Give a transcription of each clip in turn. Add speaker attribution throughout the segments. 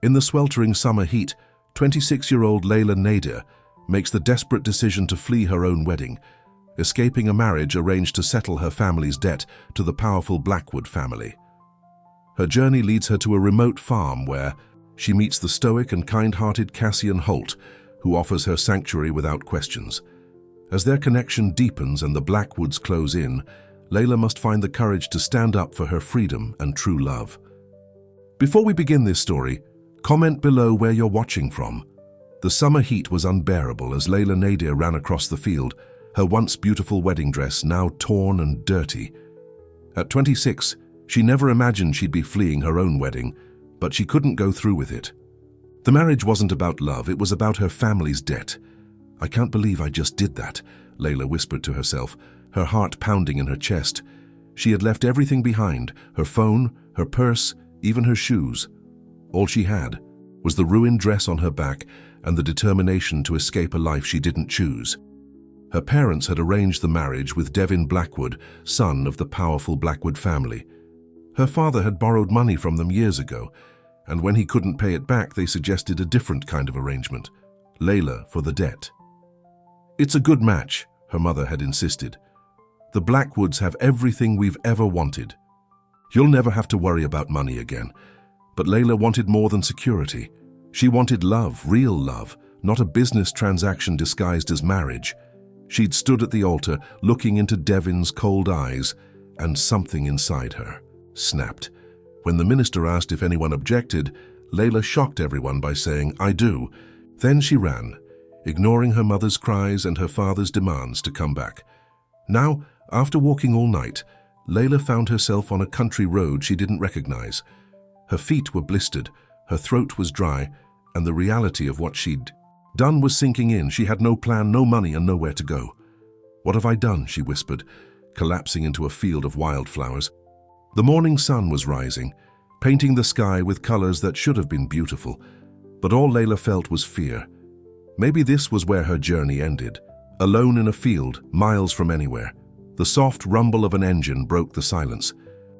Speaker 1: In the sweltering summer heat, 26-year-old Layla Nadir makes the desperate decision to flee her own wedding, escaping a marriage arranged to settle her family's debt to the powerful Blackwood family. Her journey leads her to a remote farm where she meets the stoic and kind-hearted Cassian Holt, who offers her sanctuary without questions. As their connection deepens and the Blackwoods close in, Layla must find the courage to stand up for her freedom and true love. Before we begin this story, comment below where you're watching from. The summer heat was unbearable as Layla Nadir ran across the field, her once beautiful wedding dress now torn and dirty. At 26, she never imagined she'd be fleeing her own wedding, but she couldn't go through with it. The marriage wasn't about love, it was about her family's debt. "I can't believe I just did that," Layla whispered to herself, her heart pounding in her chest. She had left everything behind, her phone, her purse, even her shoes. All she had was the ruined dress on her back and the determination to escape a life she didn't choose. Her parents had arranged the marriage with Devin Blackwood, son of the powerful Blackwood family. Her father had borrowed money from them years ago, and when he couldn't pay it back, they suggested a different kind of arrangement, Layla for the debt. "It's a good match," her mother had insisted. "The Blackwoods have everything we've ever wanted. You'll never have to worry about money again." But Layla wanted more than security. She wanted love, real love, not a business transaction disguised as marriage. She'd stood at the altar, looking into Devin's cold eyes, and something inside her snapped. When the minister asked if anyone objected, Layla shocked everyone by saying, "I do." Then she ran, ignoring her mother's cries and her father's demands to come back. Now, after walking all night, Layla found herself on a country road she didn't recognize. Her feet were blistered, her throat was dry, and the reality of what she'd done was sinking in. She had no plan, no money, and nowhere to go. "What have I done?" she whispered, collapsing into a field of wildflowers. The morning sun was rising, painting the sky with colors that should have been beautiful, but all Layla felt was fear. Maybe this was where her journey ended, alone in a field, miles from anywhere. The soft rumble of an engine broke the silence.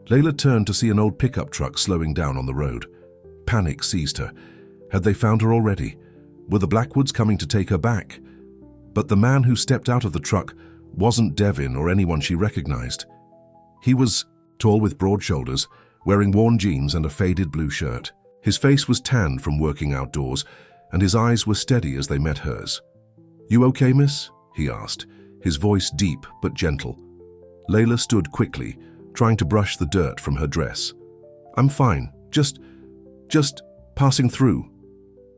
Speaker 1: Layla turned to see an old pickup truck slowing down on the road. Panic seized her. Had they found her already? Were the Blackwoods coming to take her back? But the man who stepped out of the truck wasn't Devin or anyone she recognized. He was tall with broad shoulders, wearing worn jeans and a faded blue shirt. His face was tanned from working outdoors, and his eyes were steady as they met hers. "You okay, miss?" he asked, his voice deep but gentle. Layla stood quickly, trying to brush the dirt from her dress. "I'm fine, just passing through."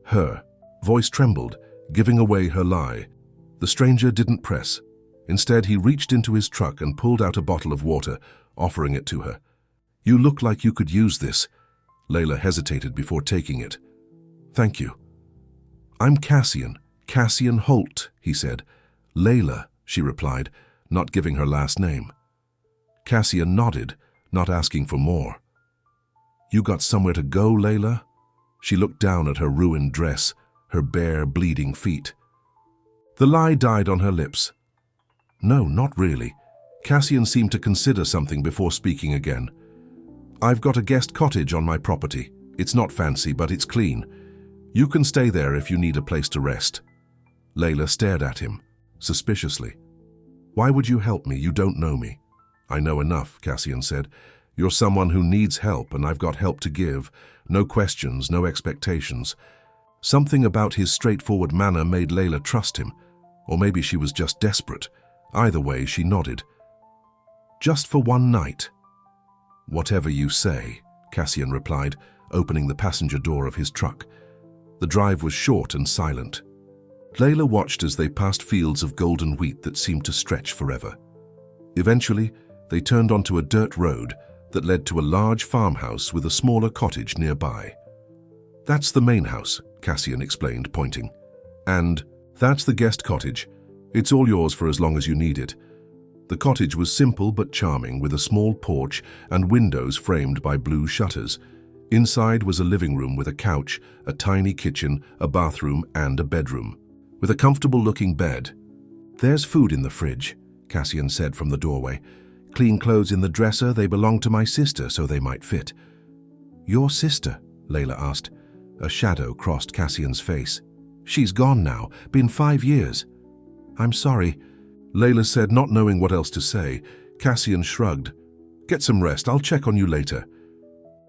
Speaker 1: Her voice trembled, giving away her lie. The stranger didn't press. Instead, he reached into his truck and pulled out a bottle of water, offering it to her. "You look like you could use this." Layla hesitated before taking it. "Thank you." "I'm Cassian Holt," he said. "Layla," she replied, not giving her last name. Cassian nodded, not asking for more. "You got somewhere to go, Layla?" She looked down at her ruined dress, her bare, bleeding feet. The lie died on her lips. "No, not really." Cassian seemed to consider something before speaking again. "I've got a guest cottage on my property. It's not fancy, but it's clean. You can stay there if you need a place to rest." Layla stared at him, suspiciously. "Why would you help me? You don't know me." "I know enough," Cassian said. "You're someone who needs help, and I've got help to give. No questions, no expectations." Something about his straightforward manner made Layla trust him, or maybe she was just desperate. Either way, she nodded. "Just for one night?" "Whatever you say," Cassian replied, opening the passenger door of his truck. The drive was short and silent. Layla watched as they passed fields of golden wheat that seemed to stretch forever. Eventually, they turned onto a dirt road that led to a large farmhouse with a smaller cottage nearby. "That's the main house," Cassian explained, pointing. "And that's the guest cottage. It's all yours for as long as you need it." The cottage was simple but charming, with a small porch and windows framed by blue shutters. Inside was a living room with a couch, a tiny kitchen, a bathroom, and a bedroom, with a comfortable-looking bed. "There's food in the fridge," Cassian said from the doorway. "Clean clothes in the dresser. They belong to my sister, so they might fit." "Your sister?" Layla asked. A shadow crossed Cassian's face. "She's gone now. Been 5 years." "I'm sorry," Layla said, not knowing what else to say. Cassian shrugged. "Get some rest. I'll check on you later."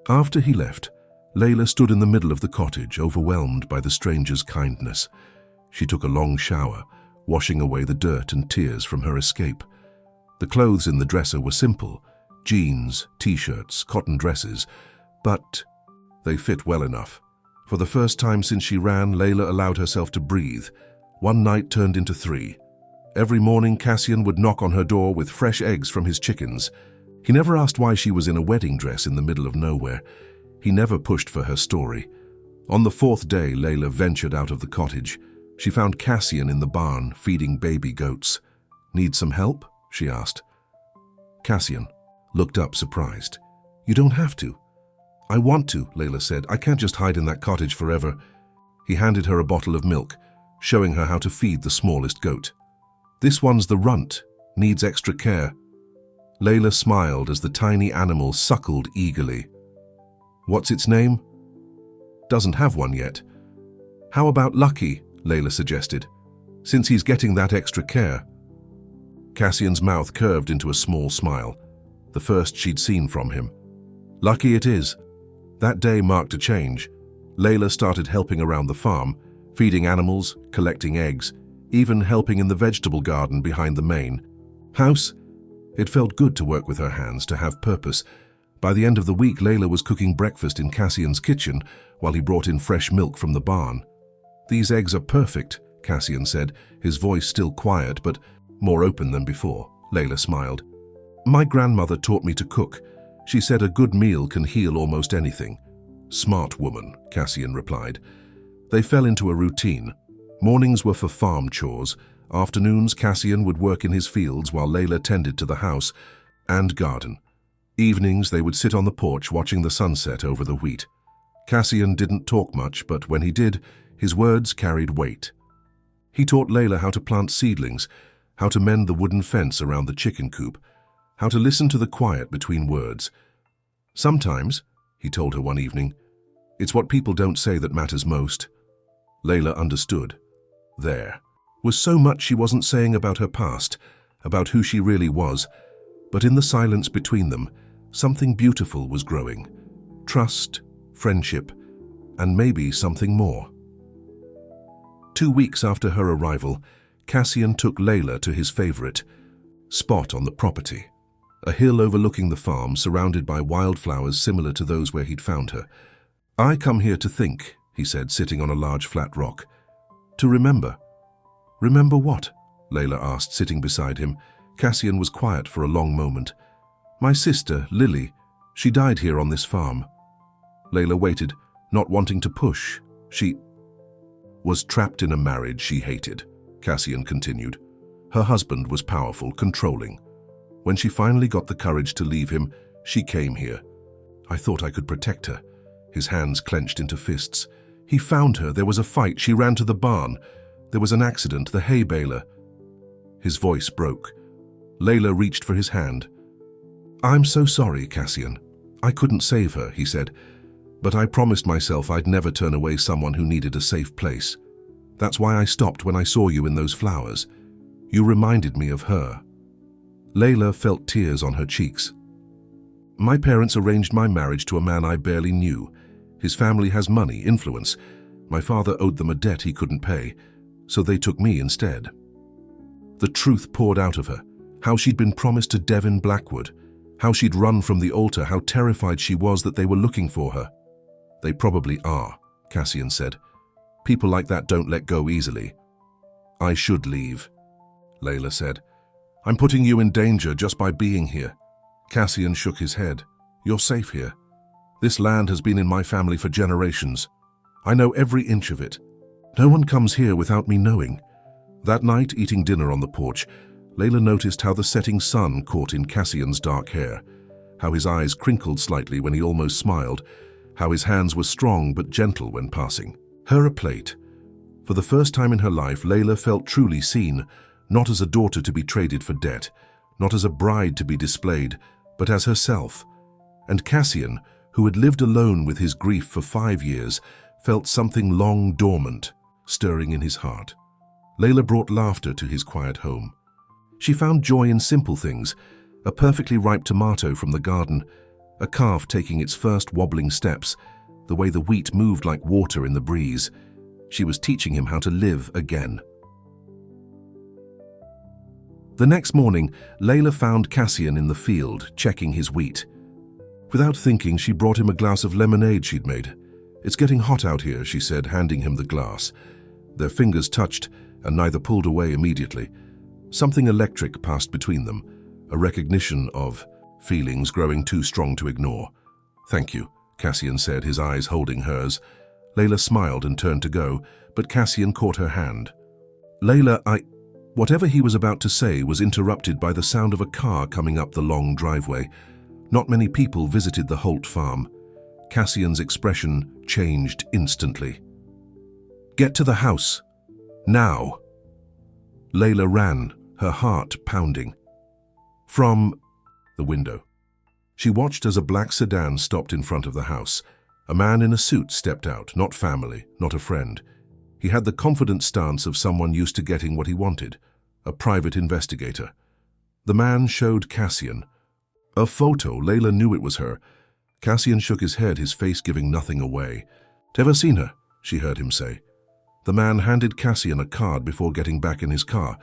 Speaker 1: After he left, Layla stood in the middle of the cottage, overwhelmed by the stranger's kindness. She took a long shower, washing away the dirt and tears from her escape. The clothes in the dresser were simple: jeans, t-shirts, cotton dresses, but they fit well enough. For the first time since she ran, Layla allowed herself to breathe. One night turned into 3. Every morning, Cassian would knock on her door with fresh eggs from his chickens. He never asked why she was in a wedding dress in the middle of nowhere. He never pushed for her story. On the 4th day, Layla ventured out of the cottage. She found Cassian in the barn, feeding baby goats. "Need some help?" she asked. Cassian looked up, surprised. "You don't have to." "I want to," Layla said. "I can't just hide in that cottage forever." He handed her a bottle of milk, showing her how to feed the smallest goat. "This one's the runt, needs extra care." Layla smiled as the tiny animal suckled eagerly. "What's its name?" "Doesn't have one yet." "How about Lucky?" Layla suggested, "since he's getting that extra care." Cassian's mouth curved into a small smile, the first she'd seen from him. "Lucky it is." That day marked a change. Layla started helping around the farm, feeding animals, collecting eggs, even helping in the vegetable garden behind the main house. It felt good to work with her hands, to have purpose. By the end of the week, Layla was cooking breakfast in Cassian's kitchen while he brought in fresh milk from the barn. "These eggs are perfect," Cassian said, his voice still quiet but more open than before. Layla smiled. "My grandmother taught me to cook. She said a good meal can heal almost anything." "Smart woman," Cassian replied. They fell into a routine. Mornings were for farm chores. Afternoons, Cassian would work in his fields while Layla tended to the house and garden. Evenings, they would sit on the porch watching the sunset over the wheat. Cassian didn't talk much, but when he did, his words carried weight. He taught Layla how to plant seedlings, how to mend the wooden fence around the chicken coop, how to listen to the quiet between words. "Sometimes," he told her one evening, "it's what people don't say that matters most." Layla understood. There was so much she wasn't saying about her past, about who she really was, but in the silence between them, something beautiful was growing. Trust, friendship, and maybe something more. 2 weeks after her arrival, Cassian took Layla to his favorite spot on the property, a hill overlooking the farm surrounded by wildflowers similar to those where he'd found her. "I come here to think," he said, sitting on a large flat rock. "To remember." "Remember what?" Layla asked, sitting beside him. Cassian was quiet for a long moment. "My sister, Lily. She died here on this farm." Layla waited, not wanting to push. "She was trapped in a marriage she hated," Cassian continued. "Her husband was powerful, controlling. When she finally got the courage to leave him, she came here. I thought I could protect her." His hands clenched into fists. "He found her. There was a fight. She ran to the barn. There was an accident, the hay baler." His voice broke. Layla reached for his hand. "I'm so sorry, Cassian. I couldn't save her," he said, "but I promised myself I'd never turn away someone who needed a safe place. That's why I stopped when I saw you in those flowers. You reminded me of her." Layla felt tears on her cheeks. "My parents arranged my marriage to a man I barely knew. His family has money, influence. My father owed them a debt he couldn't pay, so they took me instead." The truth poured out of her. How she'd been promised to Devin Blackwood. How she'd run from the altar. How terrified she was that they were looking for her. "They probably are," Cassian said. "People like that don't let go easily." "I should leave," Layla said. "I'm putting you in danger just by being here." Cassian shook his head. "You're safe here. This land has been in my family for generations. I know every inch of it. No one comes here without me knowing." That night, eating dinner on the porch, Layla noticed how the setting sun caught in Cassian's dark hair, how his eyes crinkled slightly when he almost smiled, how his hands were strong but gentle when passing her a plate. For the first time in her life, Layla felt truly seen, not as a daughter to be traded for debt, not as a bride to be displayed, but as herself. And Cassian, who had lived alone with his grief for 5 years, felt something long dormant, stirring in his heart. Layla brought laughter to his quiet home. She found joy in simple things, a perfectly ripe tomato from the garden, a calf taking its first wobbling steps, the way the wheat moved like water in the breeze. She was teaching him how to live again. The next morning, Layla found Cassian in the field, checking his wheat. Without thinking, she brought him a glass of lemonade she'd made. "It's getting hot out here," she said, handing him the glass. Their fingers touched, and neither pulled away immediately. Something electric passed between them, a recognition of feelings growing too strong to ignore. "Thank you," Cassian said, his eyes holding hers. Layla smiled and turned to go, but Cassian caught her hand. "Layla, Whatever he was about to say was interrupted by the sound of a car coming up the long driveway. Not many people visited the Holt farm. Cassian's expression changed instantly. "Get to the house. Now." Layla ran, her heart pounding. From the window, she watched as a black sedan stopped in front of the house. A man in a suit stepped out, not family, not a friend. He had the confident stance of someone used to getting what he wanted, a private investigator. The man showed Cassian a photo. Layla knew it was her. Cassian shook his head, his face giving nothing away. "Ever seen her?" she heard him say. The man handed Cassian a card before getting back in his car.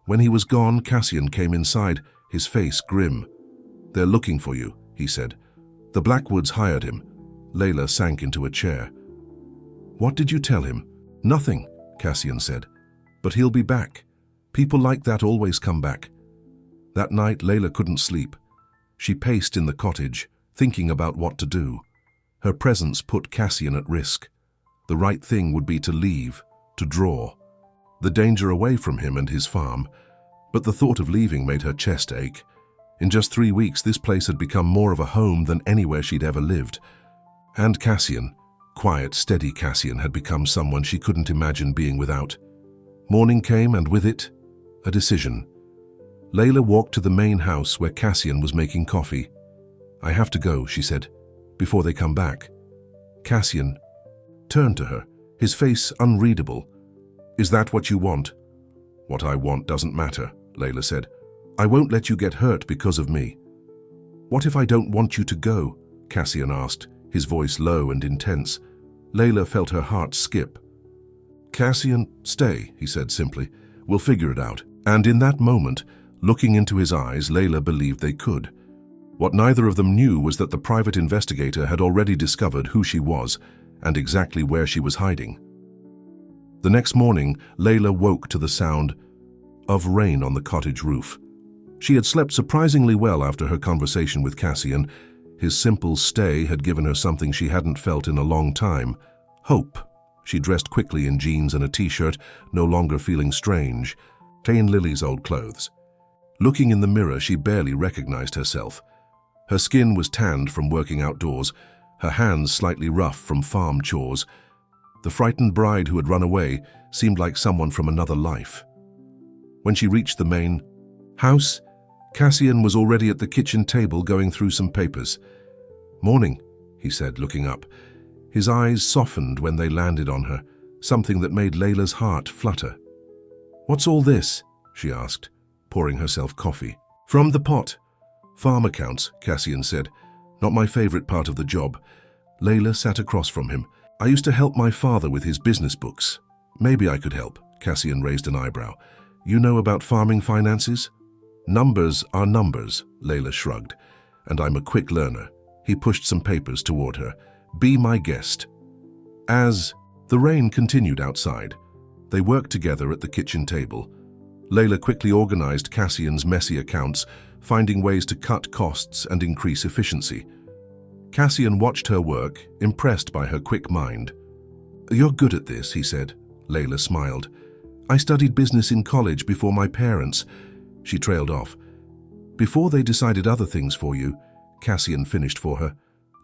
Speaker 1: When he was gone, Cassian came inside, his face grim. "They're looking for you," he said. "The Blackwoods hired him." Layla sank into a chair. "What did you tell him?" "Nothing," Cassian said. "But he'll be back. People like that always come back." That night, Layla couldn't sleep. She paced in the cottage, thinking about what to do. Her presence put Cassian at risk. The right thing would be to leave, to draw. The danger away from him and his farm. But the thought of leaving made her chest ache. In just 3 weeks, this place had become more of a home than anywhere she'd ever lived. And Cassian, quiet, steady Cassian, had become someone she couldn't imagine being without. Morning came, and with it, a decision. Layla walked to the main house where Cassian was making coffee. "I have to go," she said, "before they come back." Cassian turned to her, his face unreadable. "Is that what you want?" "What I want doesn't matter," Layla said. "I won't let you get hurt because of me." "What if I don't want you to go?" Cassian asked, his voice low and intense. Layla felt her heart skip. "Cassian, stay," he said simply. "We'll figure it out." And in that moment, looking into his eyes, Layla believed they could. What neither of them knew was that the private investigator had already discovered who she was and exactly where she was hiding. The next morning, Layla woke to the sound of rain on the cottage roof. She had slept surprisingly well after her conversation with Cassian. His simple stay had given her something she hadn't felt in a long time: hope. She dressed quickly in jeans and a t-shirt, no longer feeling strange. Plain Lily's old clothes. Looking in the mirror, she barely recognized herself. Her skin was tanned from working outdoors, her hands slightly rough from farm chores. The frightened bride who had run away seemed like someone from another life. When she reached the main house, Cassian was already at the kitchen table going through some papers. "Morning," he said, looking up. His eyes softened when they landed on her, something that made Layla's heart flutter. "What's all this?" she asked, pouring herself coffee. "From the pot." "Farm accounts," Cassian said. "Not my favorite part of the job." Layla sat across from him. "I used to help my father with his business books. Maybe I could help." Cassian raised an eyebrow. "You know about farming finances?" "Numbers are numbers," Layla shrugged. "And I'm a quick learner." He pushed some papers toward her. "Be my guest." As the rain continued outside, they worked together at the kitchen table. Layla quickly organized Cassian's messy accounts, finding ways to cut costs and increase efficiency. Cassian watched her work, impressed by her quick mind. "You're good at this," he said. Layla smiled. "I studied business in college before my parents." She trailed off. "Before they decided other things for you," Cassian finished for her.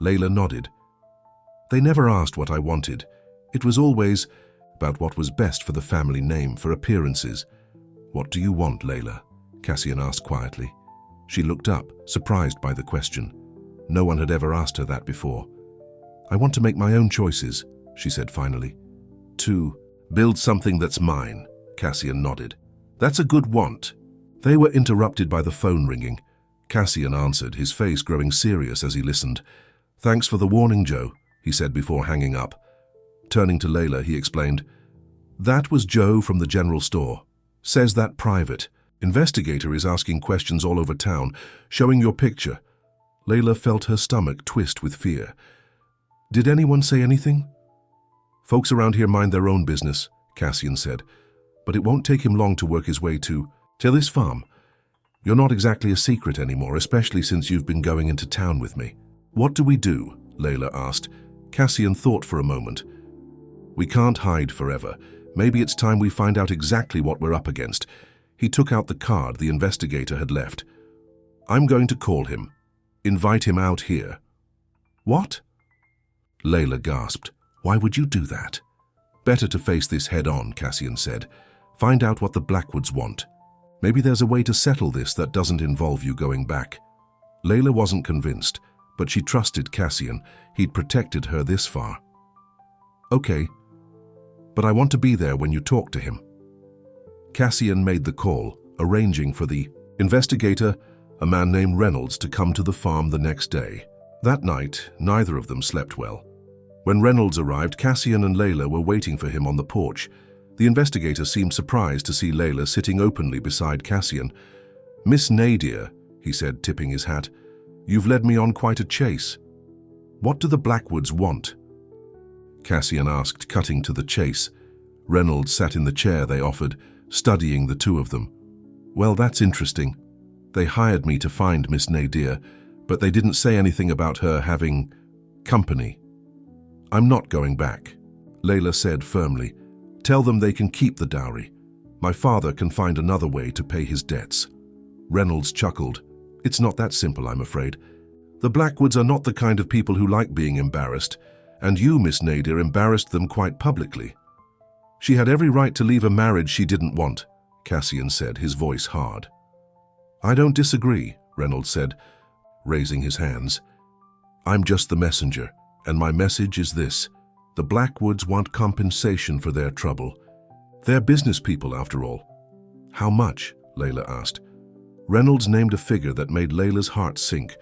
Speaker 1: Layla nodded. "They never asked what I wanted. It was always about what was best for the family name, for appearances." "What do you want, Layla?" Cassian asked quietly. She looked up, surprised by the question. No one had ever asked her that before. "I want to make my own choices," she said finally. To build something that's mine, Cassian nodded. That's a good want. They were interrupted by the phone ringing. Cassian answered, his face growing serious as he listened. Thanks for the warning, Joe, he said before hanging up. Turning to Layla, he explained, That was Joe from the general store. Says that private. Investigator is asking questions all over town, showing your picture. Layla felt her stomach twist with fear. Did anyone say anything? Folks around here mind their own business, Cassian said, but it won't take him long to work his way to this farm. You're not exactly a secret anymore, especially since you've been going into town with me. What do we do? Layla asked. Cassian thought for a moment. We can't hide forever. Maybe it's time we find out exactly what we're up against. He took out the card the investigator had left. I'm going to call him. Invite him out here. What? Layla gasped. Why would you do that? Better to face this head on, Cassian said. Find out what the Blackwoods want. Maybe there's a way to settle this that doesn't involve you going back. Layla wasn't convinced, but she trusted Cassian. He'd protected her this far. Okay, but I want to be there when you talk to him. Cassian made the call, arranging for the investigator, a man named Reynolds, to come to the farm the next day. That night, neither of them slept well. When Reynolds arrived, Cassian and Layla were waiting for him on the porch. The investigator seemed surprised to see Layla sitting openly beside Cassian. Miss Nadir, he said, tipping his hat, you've led me on quite a chase. What do the Blackwoods want? Cassian asked, cutting to the chase. Reynolds sat in the chair they offered, studying the two of them. Well, that's interesting. They hired me to find Miss Nadir, but they didn't say anything about her having company. I'm not going back, Layla said firmly. Tell them they can keep the dowry. My father can find another way to pay his debts. Reynolds chuckled. It's not that simple, I'm afraid. The Blackwoods are not the kind of people who like being embarrassed, and you, Miss Nadir, embarrassed them quite publicly. She had every right to leave a marriage she didn't want, Cassian said, his voice hard. I don't disagree, Reynolds said, raising his hands. I'm just the messenger, and my message is this. The Blackwoods want compensation for their trouble. They're business people, after all. How much? Layla asked. Reynolds named a figure that made Layla's heart sink.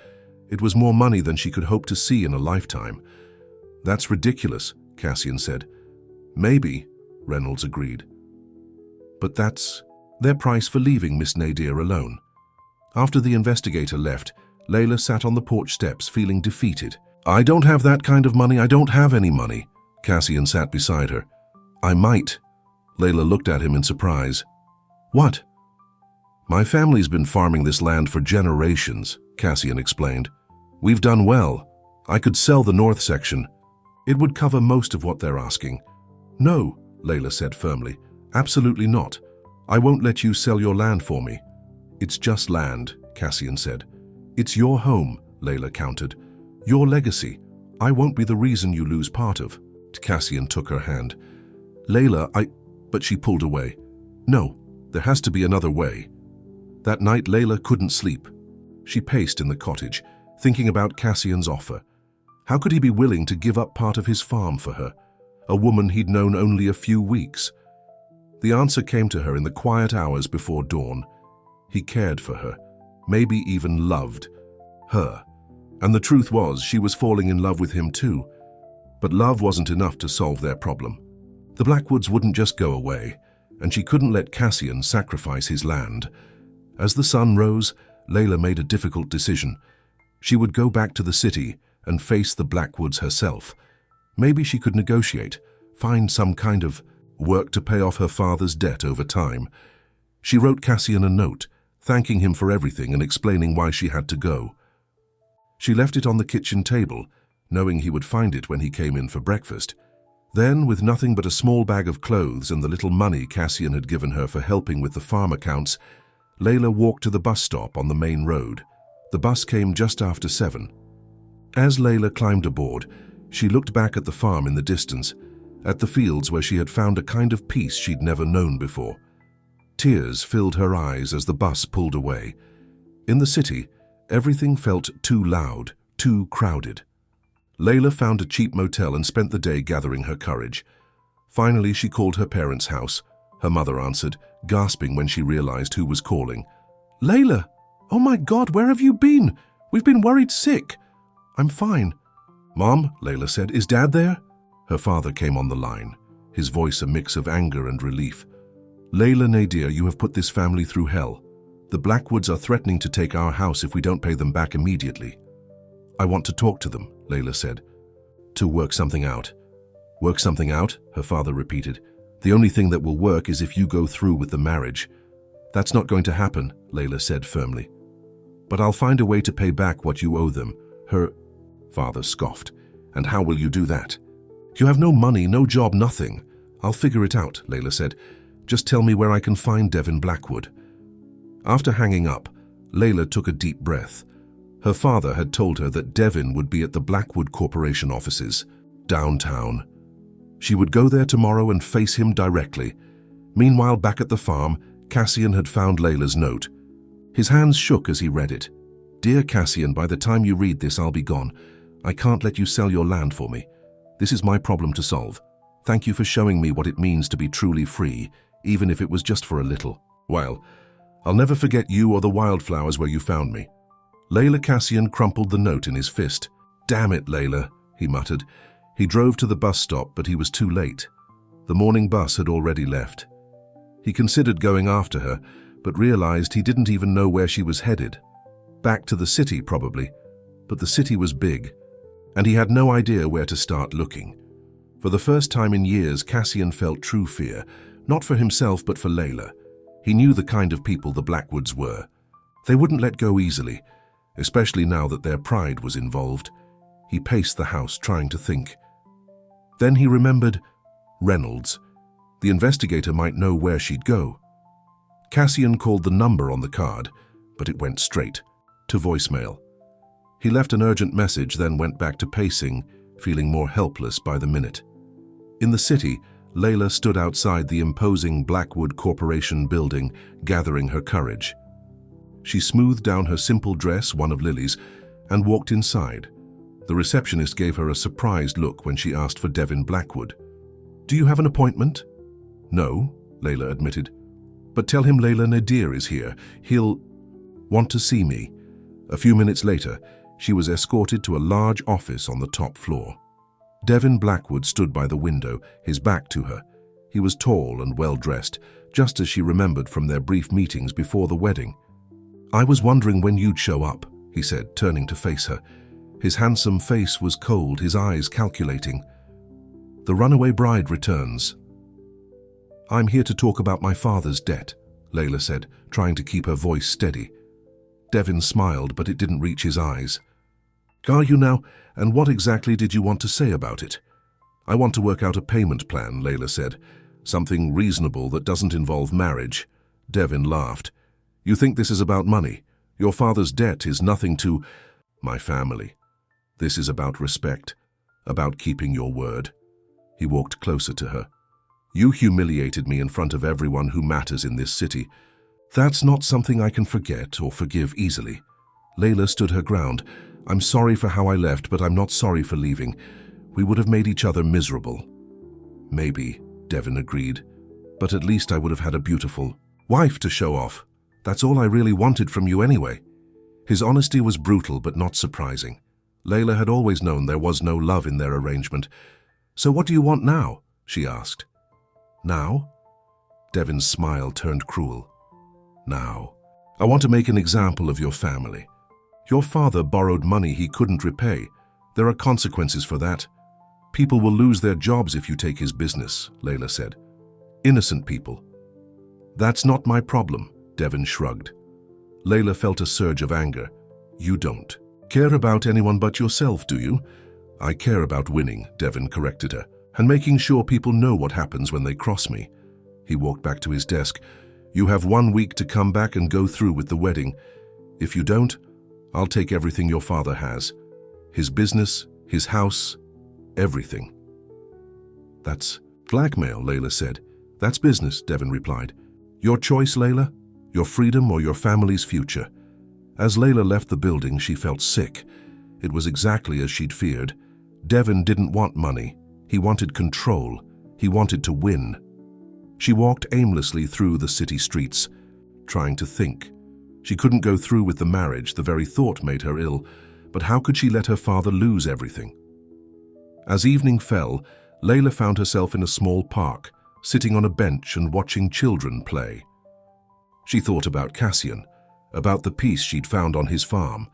Speaker 1: It was more money than she could hope to see in a lifetime. That's ridiculous, Cassian said. Maybe, Reynolds agreed. But that's their price for leaving Miss Nadir alone. After the investigator left, Layla sat on the porch steps feeling defeated. I don't have that kind of money. I don't have any money. Cassian sat beside her. I might. Layla looked at him in surprise. What? My family's been farming this land for generations, Cassian explained. We've done well. I could sell the north section. It would cover most of what they're asking. No, Layla said firmly. Absolutely not. I won't let you sell your land for me. It's just land, Cassian said. It's your home, Layla countered. Your legacy. I won't be the reason you lose part of. Cassian took her hand. Layla, But she pulled away. No, there has to be another way. That night, Layla couldn't sleep. She paced in the cottage, thinking about Cassian's offer. How could he be willing to give up part of his farm for her, a woman he'd known only a few weeks? The answer came to her in the quiet hours before dawn. He cared for her, maybe even loved her. And the truth was, she was falling in love with him too. But love wasn't enough to solve their problem. The Blackwoods wouldn't just go away, and she couldn't let Cassian sacrifice his land. As the sun rose, Layla made a difficult decision. She would go back to the city and face the Blackwoods herself. Maybe she could negotiate, find some kind of work to pay off her father's debt over time. She wrote Cassian a note, thanking him for everything and explaining why she had to go. She left it on the kitchen table, knowing he would find it when he came in for breakfast. Then, with nothing but a small bag of clothes and the little money Cassian had given her for helping with the farm accounts, Layla walked to the bus stop on the main road. The bus came just after 7. As Layla climbed aboard, she looked back at the farm in the distance, at the fields where she had found a kind of peace she'd never known before. Tears filled her eyes as the bus pulled away. In the city, everything felt too loud, too crowded. Layla found a cheap motel and spent the day gathering her courage. Finally, she called her parents' house. Her mother answered, gasping when she realized who was calling. "Layla! Oh my God, where have you been? We've been worried sick." "I'm fine." "Mom," Layla said, "is Dad there?" Her father came on the line, his voice a mix of anger and relief. "Layla Nadir, you have put this family through hell. The Blackwoods are threatening to take our house if we don't pay them back immediately." "I want to talk to them," Layla said. "To work something out." "Work something out?" her father repeated. "The only thing that will work is if you go through with the marriage." "That's not going to happen," Layla said firmly. "But I'll find a way to pay back what you owe them," her father scoffed. "And how will you do that?" "You have no money, no job, nothing." "I'll figure it out," Layla said. "Just tell me where I can find Devin Blackwood." After hanging up, Layla took a deep breath. Her father had told her that Devin would be at the Blackwood Corporation offices, downtown. She would go there tomorrow and face him directly. Meanwhile, back at the farm, Cassian had found Layla's note. His hands shook as he read it. "Dear Cassian, by the time you read this, I'll be gone. I can't let you sell your land for me. This is my problem to solve. Thank you for showing me what it means to be truly free, even if it was just for a little while. I'll never forget you or the wildflowers where you found me." Layla Cassian crumpled the note in his fist. "Damn it, Layla," he muttered. He drove to the bus stop, but he was too late. The morning bus had already left. He considered going after her, but realized he didn't even know where she was headed. Back to the city, probably. But the city was big, and he had no idea where to start looking. For the first time in years, Cassian felt true fear, not for himself but for Layla. He knew the kind of people the Blackwoods were. They wouldn't let go easily, especially now that their pride was involved. He paced the house, trying to think. Then he remembered Reynolds. The investigator might know where she'd go. Cassian called the number on the card, but it went straight to voicemail. He left an urgent message, then went back to pacing, feeling more helpless by the minute. In the city, Layla stood outside the imposing Blackwood Corporation building, gathering her courage. She smoothed down her simple dress, one of Lily's, and walked inside. The receptionist gave her a surprised look when she asked for Devin Blackwood. "Do you have an appointment?" "No," Layla admitted. "But tell him Layla Nadir is here. He'll want to see me." A few minutes later, she was escorted to a large office on the top floor. Devin Blackwood stood by the window, his back to her. He was tall and well-dressed, just as she remembered from their brief meetings before the wedding. "I was wondering when you'd show up," he said, turning to face her. His handsome face was cold, his eyes calculating. "The runaway bride returns." "I'm here to talk about my father's debt," Layla said, trying to keep her voice steady. Devin smiled, but it didn't reach his eyes. "Are you now? And what exactly did you want to say about it?" "I want to work out a payment plan," Layla said. "Something reasonable that doesn't involve marriage." Devin laughed. "You think this is about money? Your father's debt is nothing to my family. This is about respect, about keeping your word." He walked closer to her. "You humiliated me in front of everyone who matters in this city. That's not something I can forget or forgive easily." Layla stood her ground. "I'm sorry for how I left, but I'm not sorry for leaving. We would have made each other miserable." "Maybe," Devin agreed. "But at least I would have had a beautiful wife to show off. That's all I really wanted from you anyway." His honesty was brutal but not surprising. Layla had always known there was no love in their arrangement. "So what do you want now?" she asked. "Now?" Devin's smile turned cruel. "Now. I want to make an example of your family. Your father borrowed money he couldn't repay. There are consequences for that. People will lose their jobs if you take his business," Layla said. "Innocent people." "That's not my problem," Devin shrugged. Layla felt a surge of anger. "You don't care about anyone but yourself, do you?" "I care about winning," Devin corrected her, "and making sure people know what happens when they cross me." He walked back to his desk. "You have 1 week to come back and go through with the wedding. If you don't, I'll take everything your father has. His business, his house, everything." "That's blackmail," Layla said. "That's business," Devin replied. "Your choice, Layla? Your freedom or your family's future?" As Layla left the building, she felt sick. It was exactly as she'd feared. Devin didn't want money. He wanted control. He wanted to win. She walked aimlessly through the city streets, trying to think. She couldn't go through with the marriage, the very thought made her ill, but how could she let her father lose everything? As evening fell, Layla found herself in a small park, sitting on a bench and watching children play. She thought about Cassian, about the peace she'd found on his farm.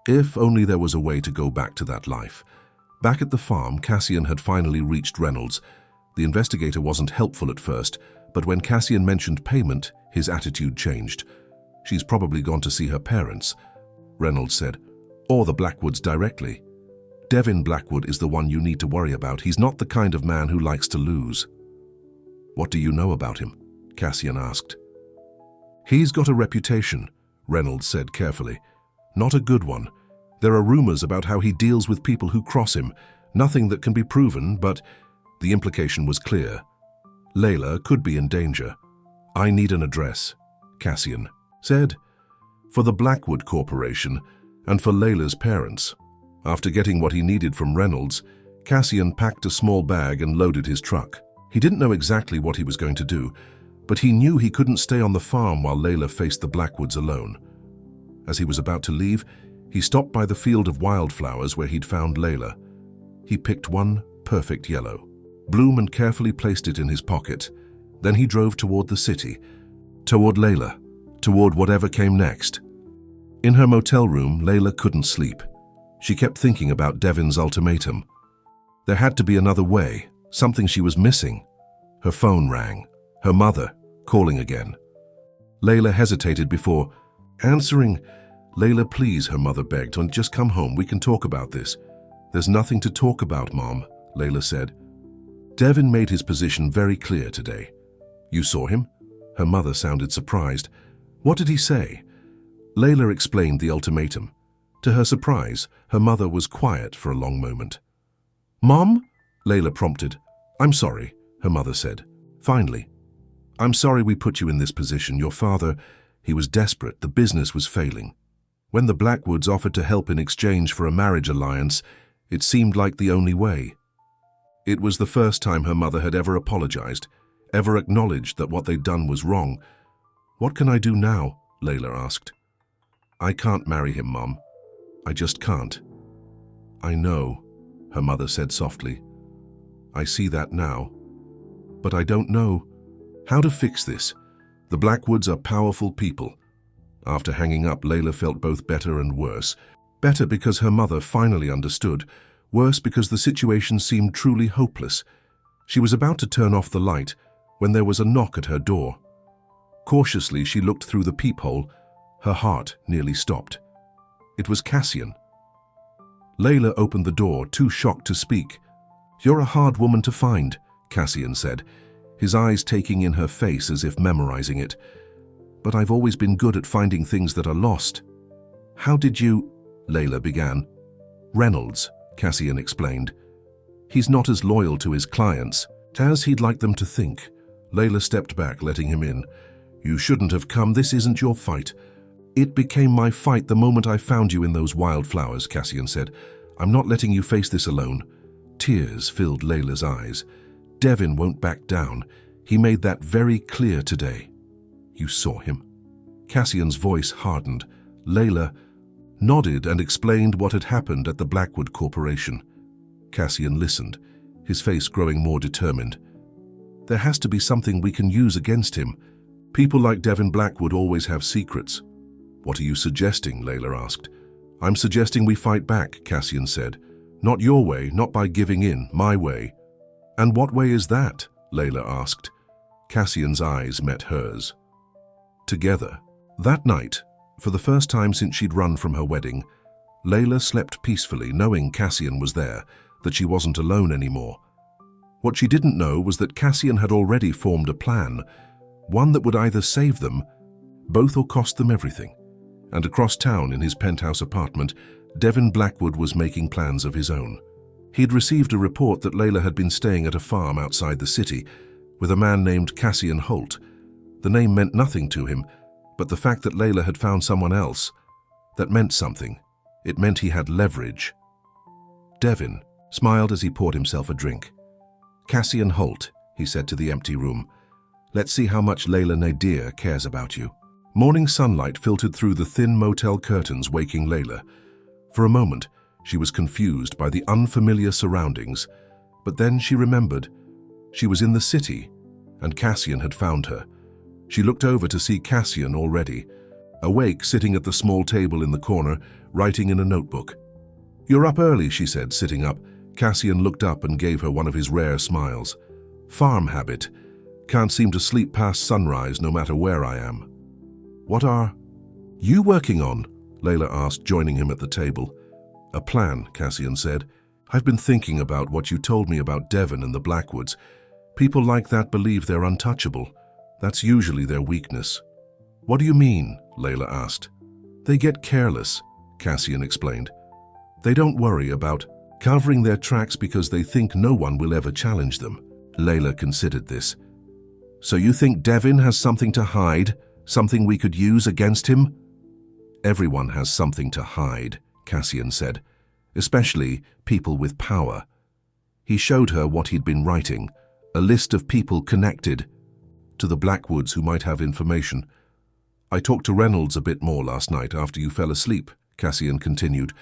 Speaker 1: If only there was a way to go back to that life. Back at the farm, Cassian had finally reached Reynolds. The investigator wasn't helpful at first, but when Cassian mentioned payment, his attitude changed. "She's probably gone to see her parents," Reynolds said, "or the Blackwoods directly. Devin Blackwood is the one you need to worry about. He's not the kind of man who likes to lose." "What do you know about him?" Cassian asked. "He's got a reputation," Reynolds said carefully. "Not a good one. There are rumors about how he deals with people who cross him. Nothing that can be proven, but the implication was clear. Layla could be in danger. "I need an address," Cassian said, "for the Blackwood Corporation and for Layla's parents." After getting what he needed from Reynolds, Cassian packed a small bag and loaded his truck. He didn't know exactly what he was going to do, but he knew he couldn't stay on the farm while Layla faced the Blackwoods alone. As he was about to leave, he stopped by the field of wildflowers where he'd found Layla. He picked one perfect yellow, bloomed and carefully placed it in his pocket. Then he drove toward the city, toward Layla, toward whatever came next. In her motel room, Layla couldn't sleep. She kept thinking about Devin's ultimatum. There had to be another way, something she was missing. Her phone rang. Her mother, calling again. Layla hesitated before answering. "Layla, please," her mother begged, "just come home. We can talk about this." "There's nothing to talk about, Mom," Layla said. "Devin made his position very clear today." "You saw him?" Her mother sounded surprised. "What did he say?" Layla explained the ultimatum. To her surprise, her mother was quiet for a long moment. "Mom?" Layla prompted. "I'm sorry," her mother said. Finally, "I'm sorry we put you in this position. Your father, he was desperate. The business was failing. When the Blackwoods offered to help in exchange for a marriage alliance, it seemed like the only way." It was the first time her mother had ever apologized, ever acknowledged that what they'd done was wrong. "What can I do now?" Layla asked. "I can't marry him, Mom. I just can't." "I know," her mother said softly. "I see that now. But I don't know how to fix this. The Blackwoods are powerful people." After hanging up, Layla felt both better and worse. Better because her mother finally understood. Worse because the situation seemed truly hopeless. She was about to turn off the light when there was a knock at her door. Cautiously, she looked through the peephole. Her heart nearly stopped. It was Cassian. Layla opened the door, too shocked to speak. "You're a hard woman to find," Cassian said, his eyes taking in her face as if memorizing it. "But I've always been good at finding things that are lost." "How did you—" Layla began. "Reynolds," Cassian explained. "He's not as loyal to his clients as he'd like them to think." Layla stepped back, letting him in. "You shouldn't have come. This isn't your fight." "It became my fight the moment I found you in those wildflowers," Cassian said. "I'm not letting you face this alone." Tears filled Layla's eyes. "Devin won't back down. He made that very clear today." "You saw him?" Cassian's voice hardened. Layla nodded and explained what had happened at the Blackwood Corporation. Cassian listened, his face growing more determined. "There has to be something we can use against him. People like Devin Blackwood always have secrets." "What are you suggesting?" Layla asked. "I'm suggesting we fight back," Cassian said. "Not your way, not by giving in, my way." "And what way is that?" Layla asked. Cassian's eyes met hers. Together. That night, for the first time since she'd run from her wedding, Layla slept peacefully, knowing Cassian was there, that she wasn't alone anymore. What she didn't know was that Cassian had already formed a plan, one that would either save them, both, or cost them everything. And across town in his penthouse apartment, Devin Blackwood was making plans of his own. He'd received a report that Layla had been staying at a farm outside the city with a man named Cassian Holt. The name meant nothing to him, but the fact that Layla had found someone else, that meant something. It meant he had leverage. Devin, smiled as he poured himself a drink. "Cassian Holt," he said to the empty room. "Let's see how much Layla Nadir cares about you." Morning sunlight filtered through the thin motel curtains, waking Layla. For a moment, she was confused by the unfamiliar surroundings, but then she remembered. She was in the city, and Cassian had found her. She looked over to see Cassian already, awake, sitting at the small table in the corner, writing in a notebook. "You're up early," she said, sitting up. Cassian looked up and gave her one of his rare smiles. "Farm habit. Can't seem to sleep past sunrise no matter where I am." "What are you working on?" Layla asked, joining him at the table. "A plan," Cassian said. "I've been thinking about what you told me about Devon and the Blackwoods. People like that believe they're untouchable. That's usually their weakness." "What do you mean?" Layla asked. "They get careless," Cassian explained. "They don't worry about covering their tracks because they think no one will ever challenge them." Layla considered this. "So you think Devon has something to hide? Something we could use against him?" "Everyone has something to hide," Cassian said, "especially people with power." He showed her what he'd been writing, a list of people connected to the Blackwoods who might have information. "I talked to Reynolds a bit more last night after you fell asleep," Cassian continued.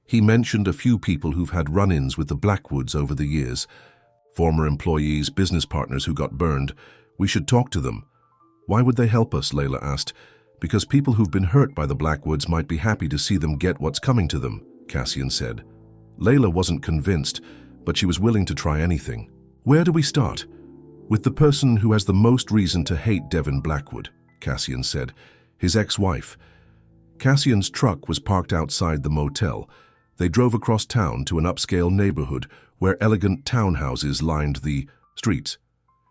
Speaker 1: "He mentioned a few people who've had run-ins with the Blackwoods over the years. Former employees, business partners who got burned. We should talk to them." "Why would they help us?" Layla asked. "Because people who've been hurt by the Blackwoods might be happy to see them get what's coming to them," Cassian said. Layla wasn't convinced, but she was willing to try anything. "Where do we start?" "With the person who has the most reason to hate Devon Blackwood," Cassian said. "His ex-wife." Cassian's truck was parked outside the motel. They drove across town to an upscale neighborhood where elegant townhouses lined the streets.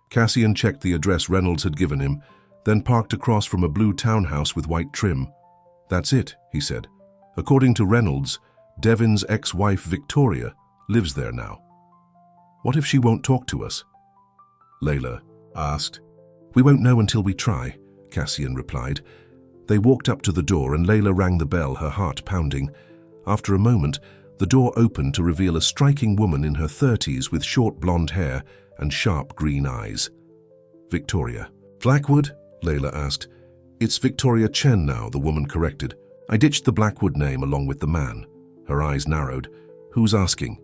Speaker 1: Cassian checked the address Reynolds had given him, then parked across from a blue townhouse with white trim. "That's it," he said. "According to Reynolds, Devon's ex-wife Victoria lives there now." "What if she won't talk to us?" Layla asked. "We won't know until we try," Cassian replied. They walked up to the door and Layla rang the bell, her heart pounding. After a moment, the door opened to reveal a striking woman in her 30s with short blonde hair and sharp green eyes. "Victoria." "Blackwood?" Layla asked. "It's Victoria Chen now," the woman corrected. "I ditched the Blackwood name along with the man." Her eyes narrowed. "Who's asking?"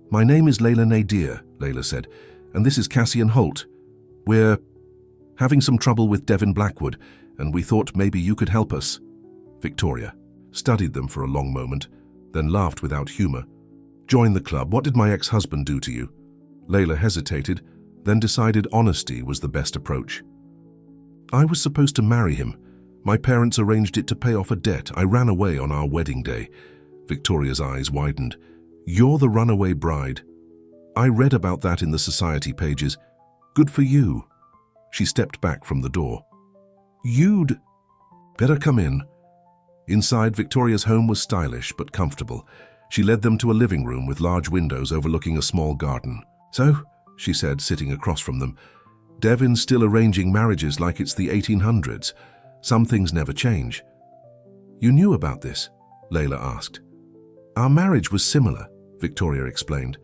Speaker 1: "My name is Layla Nadir," Layla said, "and this is Cassian Holt. We're having some trouble with Devon Blackwood, and we thought maybe you could help us." Victoria studied them for a long moment, then laughed without humor. "Join the club. What did my ex-husband do to you?" Layla hesitated, then decided honesty was the best approach. "I was supposed to marry him. My parents arranged it to pay off a debt. I ran away on our wedding day." Victoria's eyes widened. "You're the runaway bride." "I read about that in the society pages. Good for you." She stepped back from the door. "You'd better come in." Inside, Victoria's home was stylish but comfortable. She led them to a living room with large windows overlooking a small garden. "So," she said, sitting across from them, "Devon's still arranging marriages like it's the 1800s. Some things never change." "You knew about this?" Layla asked. "Our marriage was similar," Victoria explained.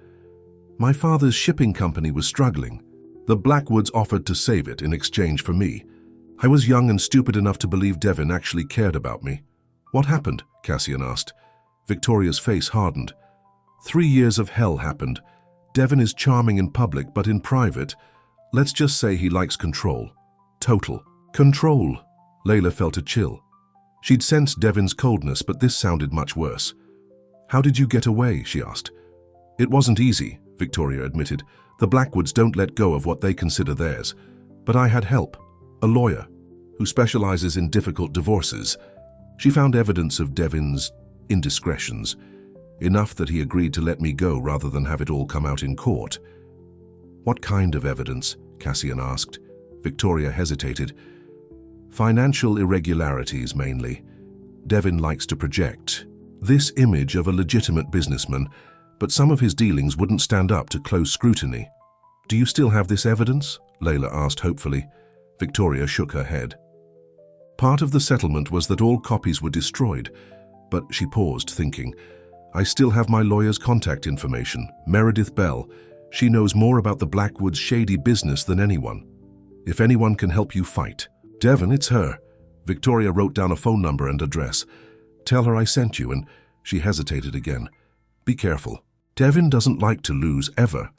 Speaker 1: "My father's shipping company was struggling. The Blackwoods offered to save it in exchange for me. I was young and stupid enough to believe Devon actually cared about me." "What happened?" Cassian asked. Victoria's face hardened. 3 years of hell happened. Devon is charming in public, but in private, let's just say he likes control. Total control. Layla felt a chill. She'd sensed Devon's coldness, but this sounded much worse. "How did you get away?" she asked. "It wasn't easy," Victoria admitted. "The Blackwoods don't let go of what they consider theirs. But I had help, a lawyer, who specializes in difficult divorces. She found evidence of Devon's indiscretions, enough that he agreed to let me go rather than have it all come out in court." "What kind of evidence?" Cassian asked. Victoria hesitated. "Financial irregularities, mainly. Devon likes to project this image of a legitimate businessman, but some of his dealings wouldn't stand up to close scrutiny." "Do you still have this evidence?" Layla asked hopefully. Victoria shook her head. "Part of the settlement was that all copies were destroyed," but she paused, thinking. I still have my lawyer's contact information, Meredith Bell. She knows more about the Blackwoods' shady business than anyone. If anyone can help you fight. Devon, it's her. Victoria wrote down a phone number and address. Tell her I sent you, and she hesitated again. Be careful. Devon doesn't like to lose, ever.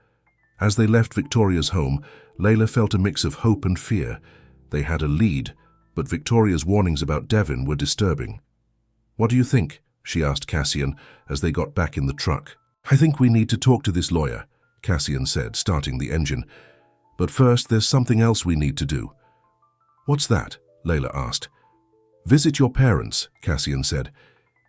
Speaker 1: As they left Victoria's home, Layla felt a mix of hope and fear. They had a lead, but Victoria's warnings about Devon were disturbing. What do you think? She asked Cassian as they got back in the truck. I think we need to talk to this lawyer, Cassian said, starting the engine. But first, there's something else we need to do. What's that? Layla asked. Visit your parents, Cassian said.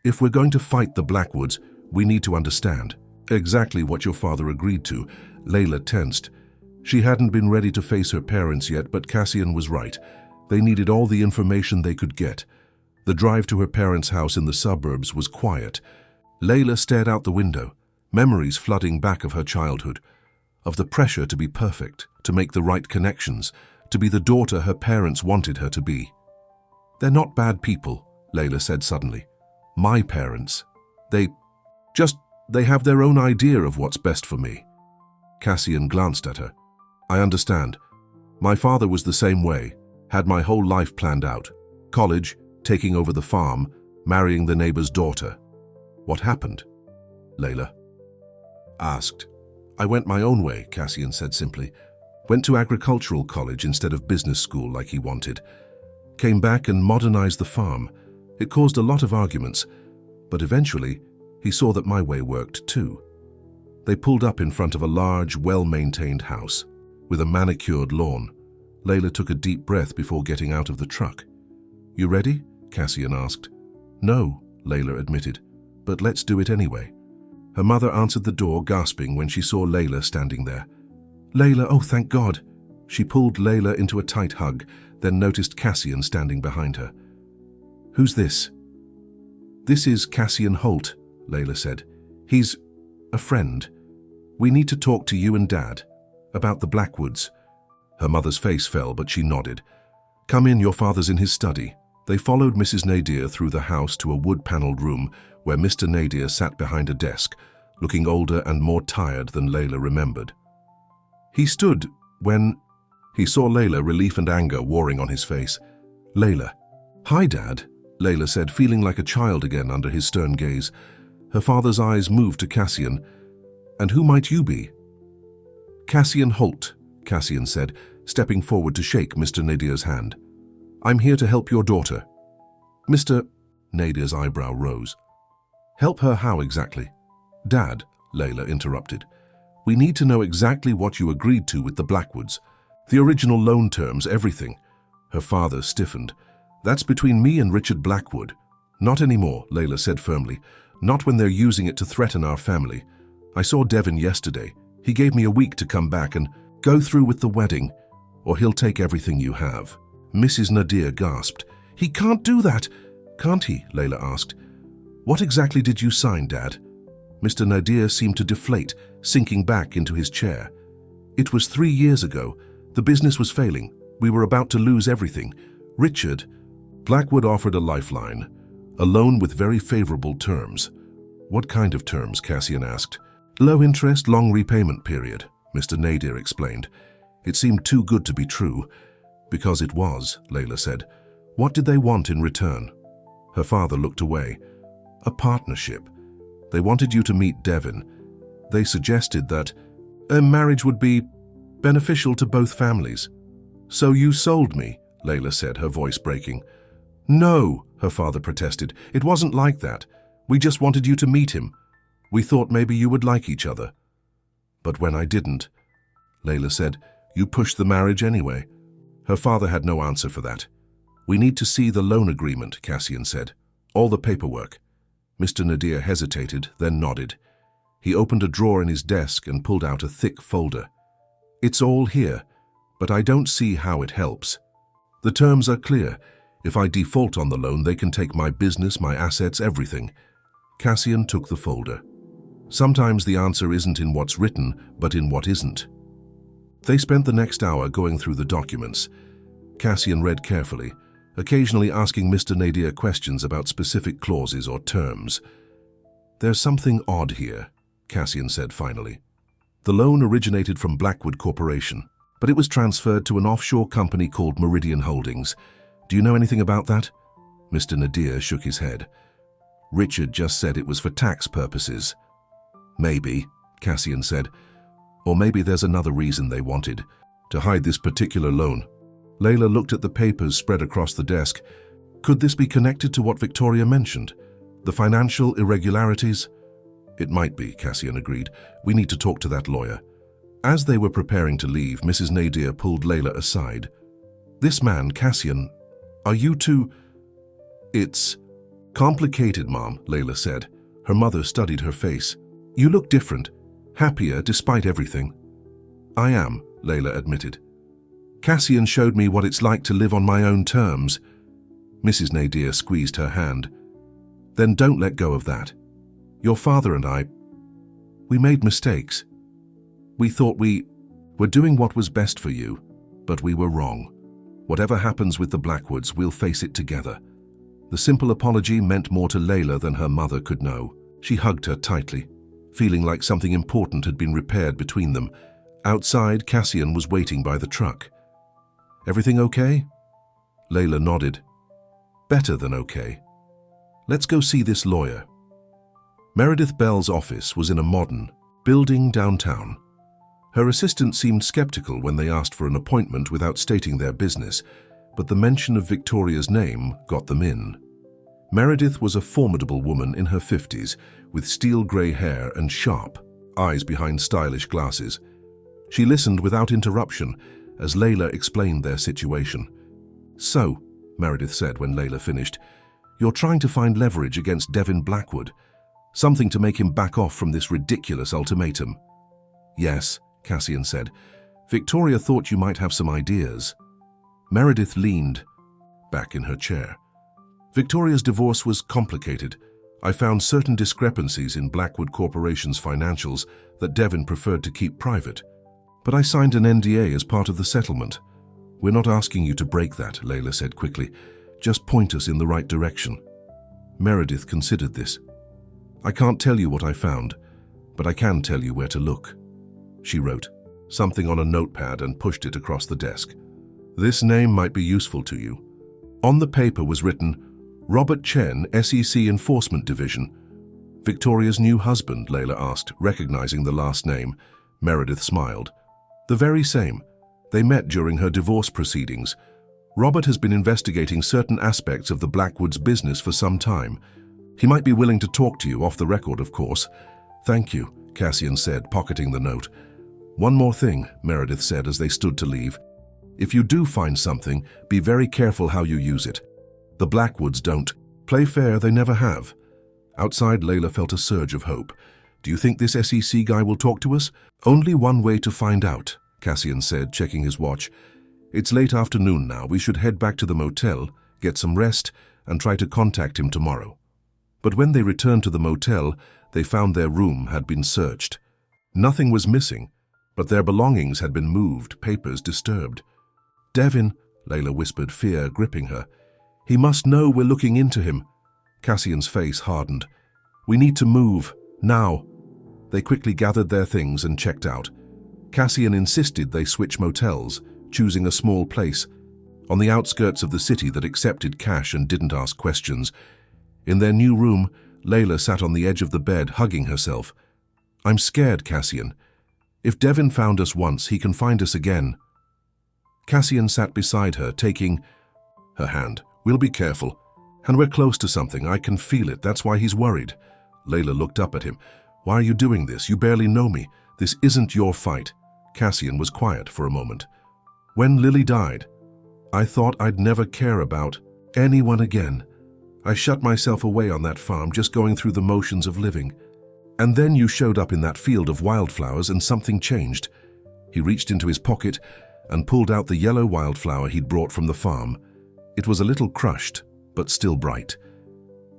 Speaker 1: If we're going to fight the Blackwoods, we need to understand. Exactly what your father agreed to. Layla tensed. She hadn't been ready to face her parents yet, but Cassian was right. They needed all the information they could get. The drive to her parents' house in the suburbs was quiet. Layla stared out the window, memories flooding back of her childhood, of the pressure to be perfect, to make the right connections, to be the daughter her parents wanted her to be. They're not bad people, Layla said suddenly. My parents. They have their own idea of what's best for me. Cassian glanced at her. I understand. My father was the same way, had my whole life planned out. College, taking over the farm, marrying the neighbor's daughter. What happened? Layla asked. I went my own way, Cassian said simply. Went to agricultural college instead of business school like he wanted. Came back and modernized the farm. It caused a lot of arguments, but eventually he saw that my way worked too. They pulled up in front of a large, well-maintained house with a manicured lawn. Layla took a deep breath before getting out of the truck. You ready? Cassian asked. No, Layla admitted, but let's do it anyway. Her mother answered the door, gasping when she saw Layla standing there. Layla, oh thank God. She pulled Layla into a tight hug, then noticed Cassian standing behind her. Who's this? This is Cassian Holt, Layla said. He's a friend. We need to talk to you and Dad about the Blackwoods. Her mother's face fell, but she nodded. Come in, your father's in his study. They followed Mrs. Nadir through the house to a wood-paneled room where Mr. Nadir sat behind a desk, looking older and more tired than Layla remembered. He stood when he saw Layla, relief and anger warring on his face. Layla. Hi, Dad, Layla said, feeling like a child again under his stern gaze. Her father's eyes moved to Cassian. And who might you be? Cassian Holt, Cassian said, stepping forward to shake Mr. Nadir's hand. I'm here to help your daughter. Mr. Nadir's eyebrow rose. Help her how exactly? Dad, Layla interrupted. We need to know exactly what you agreed to with the Blackwoods. The original loan terms, everything. Her father stiffened. That's between me and Richard Blackwood. Not anymore, Layla said firmly. Not when they're using it to threaten our family. I saw Devon yesterday. He gave me a week to come back and go through with the wedding, or he'll take everything you have. Mrs. Nadir gasped. He can't do that. Can't he? Layla asked. What exactly did you sign, Dad? Mr. Nadir seemed to deflate, sinking back into his chair. It was 3 years ago. The business was failing. We were about to lose everything. Richard Blackwood offered a lifeline, a loan with very favorable terms. What kind of terms? Cassian asked. Low interest, long repayment period, Mr. Nadir explained. It seemed too good to be true. Because it was, Layla said. What did they want in return? Her father looked away. A partnership. They wanted you to meet Devon. They suggested that a marriage would be beneficial to both families. So you sold me, Layla said, her voice breaking. No, her father protested. It wasn't like that. We just wanted you to meet him. We thought maybe you would like each other. But when I didn't, Layla said, you pushed the marriage anyway. Her father had no answer for that. We need to see the loan agreement, Cassian said. All the paperwork. Mr. Nadir hesitated, then nodded. He opened a drawer in his desk and pulled out a thick folder. It's all here, but I don't see how it helps. The terms are clear. If I default on the loan, they can take my business, my assets, everything. Cassian took the folder. Sometimes the answer isn't in what's written, but in what isn't. They spent the next hour going through the documents. Cassian read carefully, occasionally asking Mr. Nadir questions about specific clauses or terms. There's something odd here, Cassian said finally. The loan originated from Blackwood Corporation, but it was transferred to an offshore company called Meridian Holdings. Do you know anything about that? Mr. Nadir shook his head. Richard just said it was for tax purposes. Maybe, Cassian said. Or maybe there's another reason they wanted to hide this particular loan. Layla looked at the papers spread across the desk. Could this be connected to what Victoria mentioned? The financial irregularities? It might be, Cassian agreed. We need to talk to that lawyer. As they were preparing to leave, Mrs. Nadir pulled Layla aside. This man, Cassian, are you two? It's complicated, Mom, Layla said. Her mother studied her face. You look different, happier despite everything. I am, Layla admitted. Cassian showed me what it's like to live on my own terms. Mrs. Nadir squeezed her hand. Then don't let go of that. Your father and I, we made mistakes. We thought we were doing what was best for you, but we were wrong. Whatever happens with the Blackwoods, we'll face it together. The simple apology meant more to Layla than her mother could know. She hugged her tightly, feeling like something important had been repaired between them. Outside, Cassian was waiting by the truck. Everything okay? Layla nodded. Better than okay. Let's go see this lawyer. Meredith Bell's office was in a modern building downtown. Her assistant seemed skeptical when they asked for an appointment without stating their business, but the mention of Victoria's name got them in. Meredith was a formidable woman in her 50s, with steel-grey hair and sharp eyes behind stylish glasses. She listened without interruption as Layla explained their situation. So, Meredith said when Layla finished, you're trying to find leverage against Devin Blackwood, something to make him back off from this ridiculous ultimatum. Yes, Cassian said. Victoria thought you might have some ideas. Meredith leaned back in her chair. Victoria's divorce was complicated. I found certain discrepancies in Blackwood Corporation's financials that Devin preferred to keep private. But I signed an NDA as part of the settlement. We're not asking you to break that, Layla said quickly. Just point us in the right direction. Meredith considered this. I can't tell you what I found, but I can tell you where to look. She wrote something on a notepad and pushed it across the desk. This name might be useful to you. On the paper was written, Robert Chen, SEC Enforcement Division. Victoria's new husband, Layla asked, recognizing the last name. Meredith smiled. The very same. They met during her divorce proceedings. Robert has been investigating certain aspects of the Blackwoods business for some time. He might be willing to talk to you off the record, of course. Thank you, Cassian said, pocketing the note. One more thing, Meredith said as they stood to leave. If you do find something, be very careful how you use it. The Blackwoods don't play fair, they never have. Outside, Layla felt a surge of hope. Do you think this SEC guy will talk to us? Only one way to find out, Cassian said, checking his watch. It's late afternoon now. We should head back to the motel, get some rest, and try to contact him tomorrow. But when they returned to the motel, they found their room had been searched. Nothing was missing, but their belongings had been moved, papers disturbed. Devin, Layla whispered, fear gripping her. He must know we're looking into him. Cassian's face hardened. We need to move, now. They quickly gathered their things and checked out. Cassian insisted they switch motels, choosing a small place on the outskirts of the city that accepted cash and didn't ask questions. In their new room, Layla sat on the edge of the bed, hugging herself. I'm scared, Cassian. If Devin found us once, he can find us again. Cassian sat beside her, taking her hand. We'll be careful. And we're close to something. I can feel it. That's why he's worried. Layla looked up at him. Why are you doing this? You barely know me. This isn't your fight. Cassian was quiet for a moment. When Lily died, I thought I'd never care about anyone again. I shut myself away on that farm, just going through the motions of living. And then you showed up in that field of wildflowers and something changed. He reached into his pocket and pulled out the yellow wildflower he'd brought from the farm. It was a little crushed, but still bright.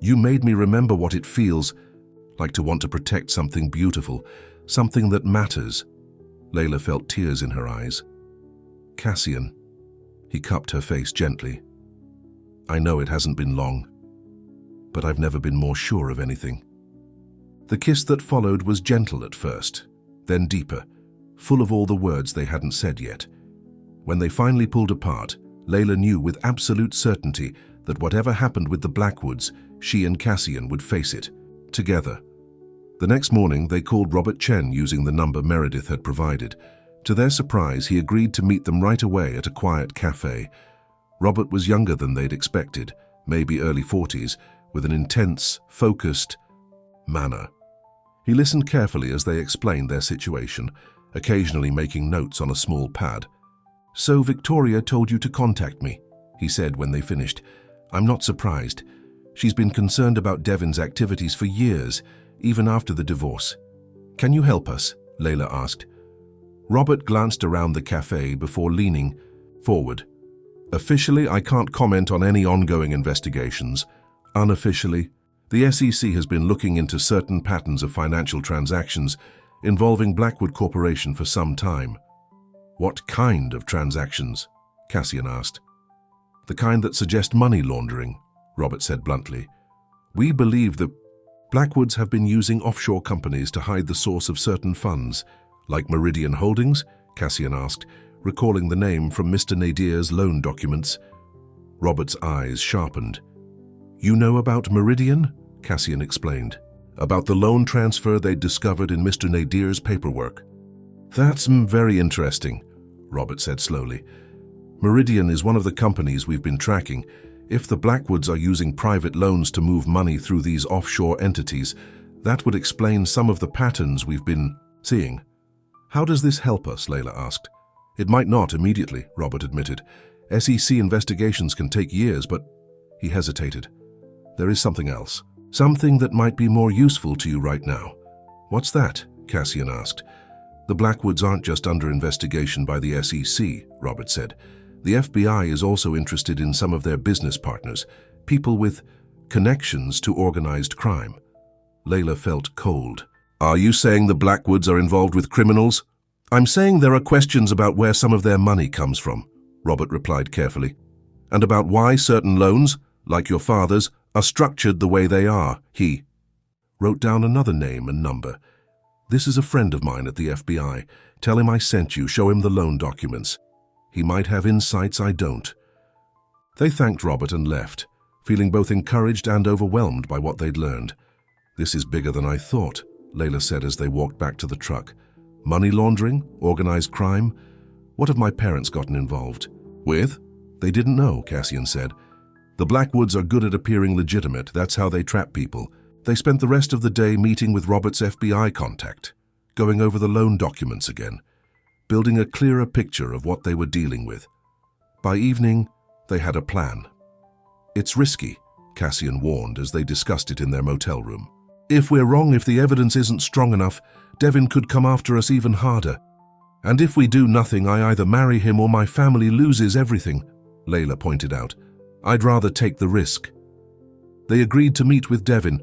Speaker 1: You made me remember what it feels like to want to protect something beautiful, something that matters. Layla felt tears in her eyes. Cassian. He cupped her face gently. I know it hasn't been long, but I've never been more sure of anything. The kiss that followed was gentle at first, then deeper, full of all the words they hadn't said yet. When they finally pulled apart, Layla knew with absolute certainty that whatever happened with the Blackwoods, she and Cassian would face it, together. The next morning, they called Robert Chen using the number Meredith had provided. To their surprise, he agreed to meet them right away at a quiet cafe. Robert was younger than they'd expected, maybe early 40s, with an intense, focused manner. He listened carefully as they explained their situation, occasionally making notes on a small pad. "So Victoria told you to contact me," he said when they finished. "I'm not surprised. She's been concerned about Devin's activities for years, even after the divorce. Can you help us?" Layla asked. Robert glanced around the cafe before leaning forward. "Officially, I can't comment on any ongoing investigations. Unofficially, the SEC has been looking into certain patterns of financial transactions involving Blackwood Corporation for some time." "What kind of transactions?" Cassian asked. "The kind that suggest money laundering," Robert said bluntly. "We believe that Blackwoods have been using offshore companies to hide the source of certain funds, like Meridian Holdings," Cassian asked, recalling the name from Mr. Nadir's loan documents. Robert's eyes sharpened. "You know about Meridian?" Cassian explained. "About the loan transfer they'd discovered in Mr. Nadir's paperwork." "That's very interesting," Robert said slowly. "Meridian is one of the companies we've been tracking. If the Blackwoods are using private loans to move money through these offshore entities, that would explain some of the patterns we've been seeing." "How does this help us?" Layla asked. "It might not immediately," Robert admitted. "SEC investigations can take years, but—" He hesitated. "There is something else. Something that might be more useful to you right now." "What's that?" Cassian asked. "The Blackwoods aren't just under investigation by the SEC," Robert said. "The FBI is also interested in some of their business partners, people with connections to organized crime." Layla felt cold. "Are you saying the Blackwoods are involved with criminals?" "I'm saying there are questions about where some of their money comes from," Robert replied carefully, "and about why certain loans, like your father's, are structured the way they are." He wrote down another name and number. "This is a friend of mine at the FBI. Tell him I sent you. Show him the loan documents. He might have insights I don't." They thanked Robert and left, feeling both encouraged and overwhelmed by what they'd learned. "This is bigger than I thought," Layla said as they walked back to the truck. "Money laundering? Organized crime? What have my parents gotten involved with?" "They didn't know," Cassian said. "The Blackwoods are good at appearing legitimate. That's how they trap people." They spent the rest of the day meeting with Robert's FBI contact, going over the loan documents again, building a clearer picture of what they were dealing with. By evening, they had a plan. "It's risky," Cassian warned as they discussed it in their motel room. "If we're wrong, if the evidence isn't strong enough, Devin could come after us even harder. And if we do nothing, I either marry him or my family loses everything," Layla pointed out. "I'd rather take the risk." They agreed to meet with Devin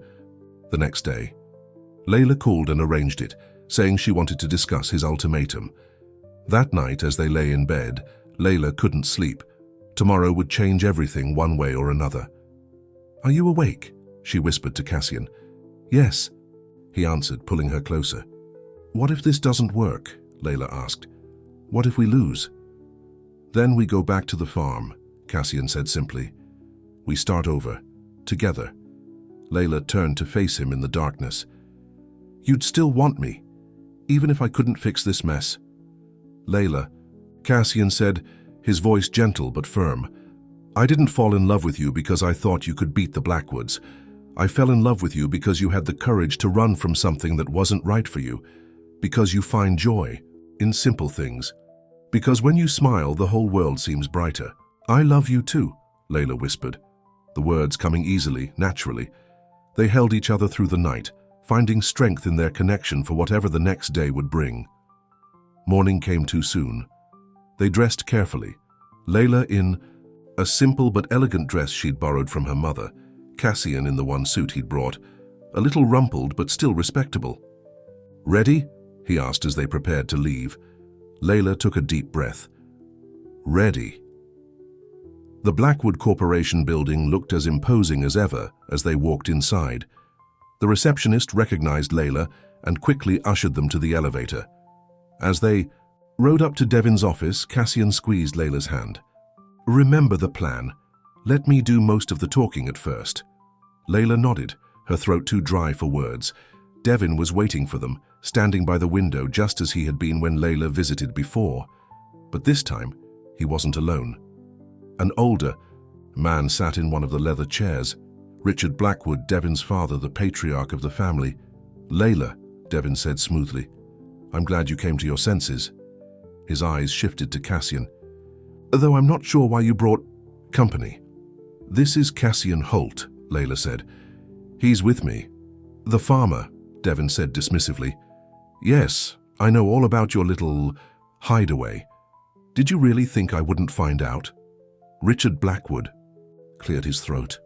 Speaker 1: the next day. Layla called and arranged it, saying she wanted to discuss his ultimatum. That night, as they lay in bed, Layla couldn't sleep. Tomorrow would change everything one way or another. "Are you awake?" she whispered to Cassian. "Yes," he answered, pulling her closer. "What if this doesn't work?" Layla asked. "What if we lose?" "Then we go back to the farm," Cassian said simply. "We start over, together." Layla turned to face him in the darkness. "You'd still want me, even if I couldn't fix this mess?" "Layla," Cassian said, his voice gentle but firm, "I didn't fall in love with you because I thought you could beat the Blackwoods. I fell in love with you because you had the courage to run from something that wasn't right for you, because you find joy in simple things, because when you smile, the whole world seems brighter." "I love you too," Layla whispered, the words coming easily, naturally. They held each other through the night, finding strength in their connection for whatever the next day would bring. Morning came too soon. They dressed carefully, Layla in a simple but elegant dress she'd borrowed from her mother, Cassian in the one suit he'd brought, a little rumpled but still respectable. "Ready?" he asked as they prepared to leave. Layla took a deep breath. "Ready." The Blackwood Corporation building looked as imposing as ever as they walked inside. The receptionist recognized Layla and quickly ushered them to the elevator. As they rode up to Devin's office, Cassian squeezed Layla's hand. "Remember the plan. Let me do most of the talking at first." Layla nodded, her throat too dry for words. Devin was waiting for them, standing by the window just as he had been when Layla visited before. But this time, he wasn't alone. An older man sat in one of the leather chairs. Richard Blackwood, Devin's father, the patriarch of the family. "Layla," Devin said smoothly, "I'm glad you came to your senses." His eyes shifted to Cassian. "Though I'm not sure why you brought company." "This is Cassian Holt," Layla said. "He's with me." "The farmer," Devin said dismissively. "Yes, I know all about your little hideaway. Did you really think I wouldn't find out?" Richard Blackwood cleared his throat.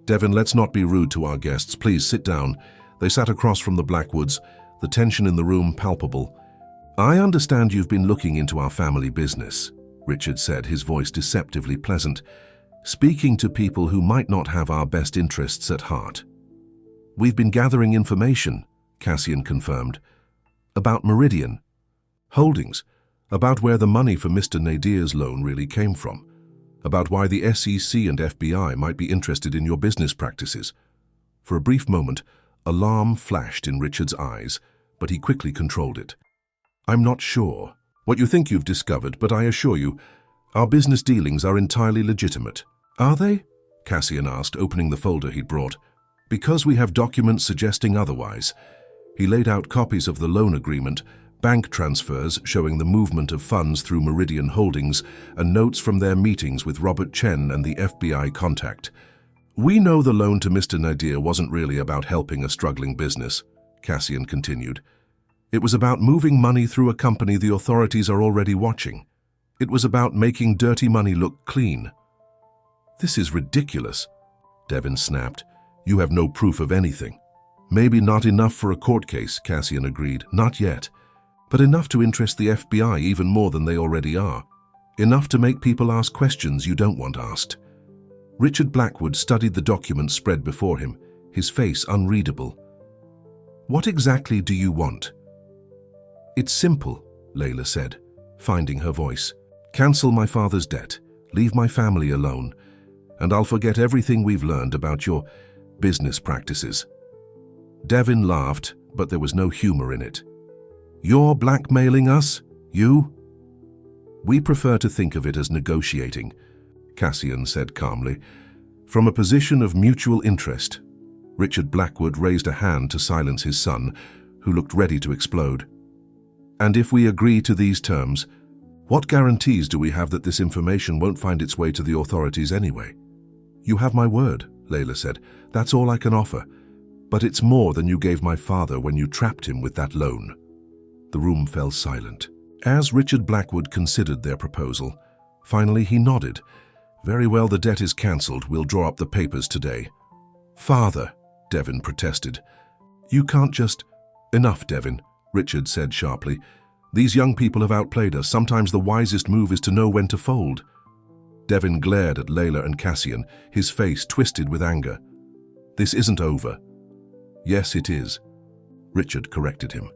Speaker 1: "Devin, let's not be rude to our guests. Please sit down." They sat across from the Blackwoods, the tension in the room palpable. "I understand you've been looking into our family business," Richard said, his voice deceptively pleasant, "speaking to people who might not have our best interests at heart." "We've been gathering information," Cassian confirmed, "about Meridian Holdings, about where the money for Mr. Nadir's loan really came from, about why the SEC and FBI might be interested in your business practices." For a brief moment, alarm flashed in Richard's eyes, but he quickly controlled it. "I'm not sure what you think you've discovered, but I assure you, our business dealings are entirely legitimate." "Are they?" Cassian asked, opening the folder he'd brought. "Because we have documents suggesting otherwise." He laid out copies of the loan agreement, bank transfers showing the movement of funds through Meridian Holdings, and notes from their meetings with Robert Chen and the FBI contact. "We know the loan to Mr. Nadir wasn't really about helping a struggling business," Cassian continued. "It was about moving money through a company the authorities are already watching. It was about making dirty money look clean." "This is ridiculous," Devin snapped. "You have no proof of anything." "Maybe not enough for a court case," Cassian agreed. "Not yet. But enough to interest the FBI even more than they already are. Enough to make people ask questions you don't want asked." Richard Blackwood studied the document spread before him, his face unreadable. "What exactly do you want?" "It's simple," Layla said, finding her voice. "Cancel my father's debt, leave my family alone, and I'll forget everything we've learned about your business practices." Devin laughed, but there was no humor in it. "You're blackmailing us? You?" "We prefer to think of it as negotiating," Cassian said calmly. "From a position of mutual interest." Richard Blackwood raised a hand to silence his son, who looked ready to explode. "And if we agree to these terms, what guarantees do we have that this information won't find its way to the authorities anyway?" "You have my word," Layla said. "That's all I can offer. But it's more than you gave my father when you trapped him with that loan." The room fell silent. As Richard Blackwood considered their proposal, finally he nodded. "Very well, the debt is cancelled. We'll draw up the papers today." "Father," Devin protested. "You can't just—" "Enough, Devin," Richard said sharply. "These young people have outplayed us. Sometimes the wisest move is to know when to fold." Devin glared at Layla and Cassian, his face twisted with anger. "This isn't over." "Yes, it is," Richard corrected him.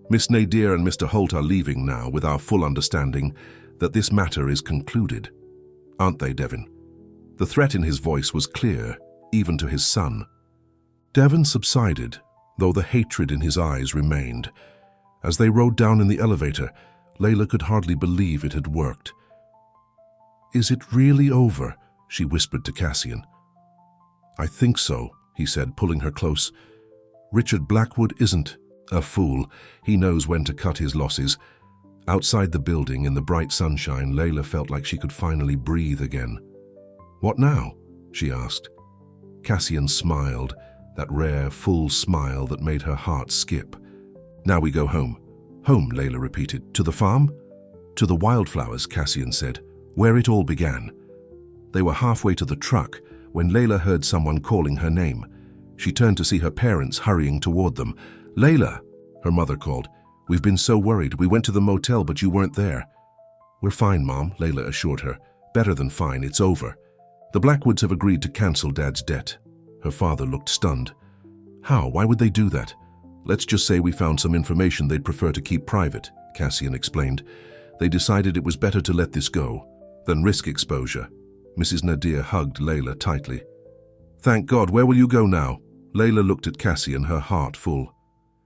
Speaker 1: "Miss Nadir and Mr. Holt are leaving now with our full understanding that this matter is concluded. Aren't they, Devin?" The threat in his voice was clear, even to his son. Devin subsided, though the hatred in his eyes remained. As they rode down in the elevator, Layla could hardly believe it had worked. "Is it really over?" she whispered to Cassian. "I think so," he said, pulling her close. "Richard Blackwood isn't a fool. He knows when to cut his losses." Outside the building, in the bright sunshine, Layla felt like she could finally breathe again. "What now?" she asked. Cassian smiled, that rare, full smile that made her heart skip. "Now we go home." "Home," Layla repeated. "To the farm?" "To the wildflowers," Cassian said, "where it all began." They were halfway to the truck when Layla heard someone calling her name. She turned to see her parents hurrying toward them. "Layla," her mother called. "We've been so worried. We went to the motel, but you weren't there." "We're fine, Mom," Layla assured her. "Better than fine. It's over. The Blackwoods have agreed to cancel Dad's debt." Her father looked stunned. How? Why would they do that? Let's just say we found some information they'd prefer to keep private, Cassian explained. They decided it was better to let this go than risk exposure. Mrs. Nadir hugged Layla tightly. Thank God, where will you go now? Layla looked at Cassian, her heart full.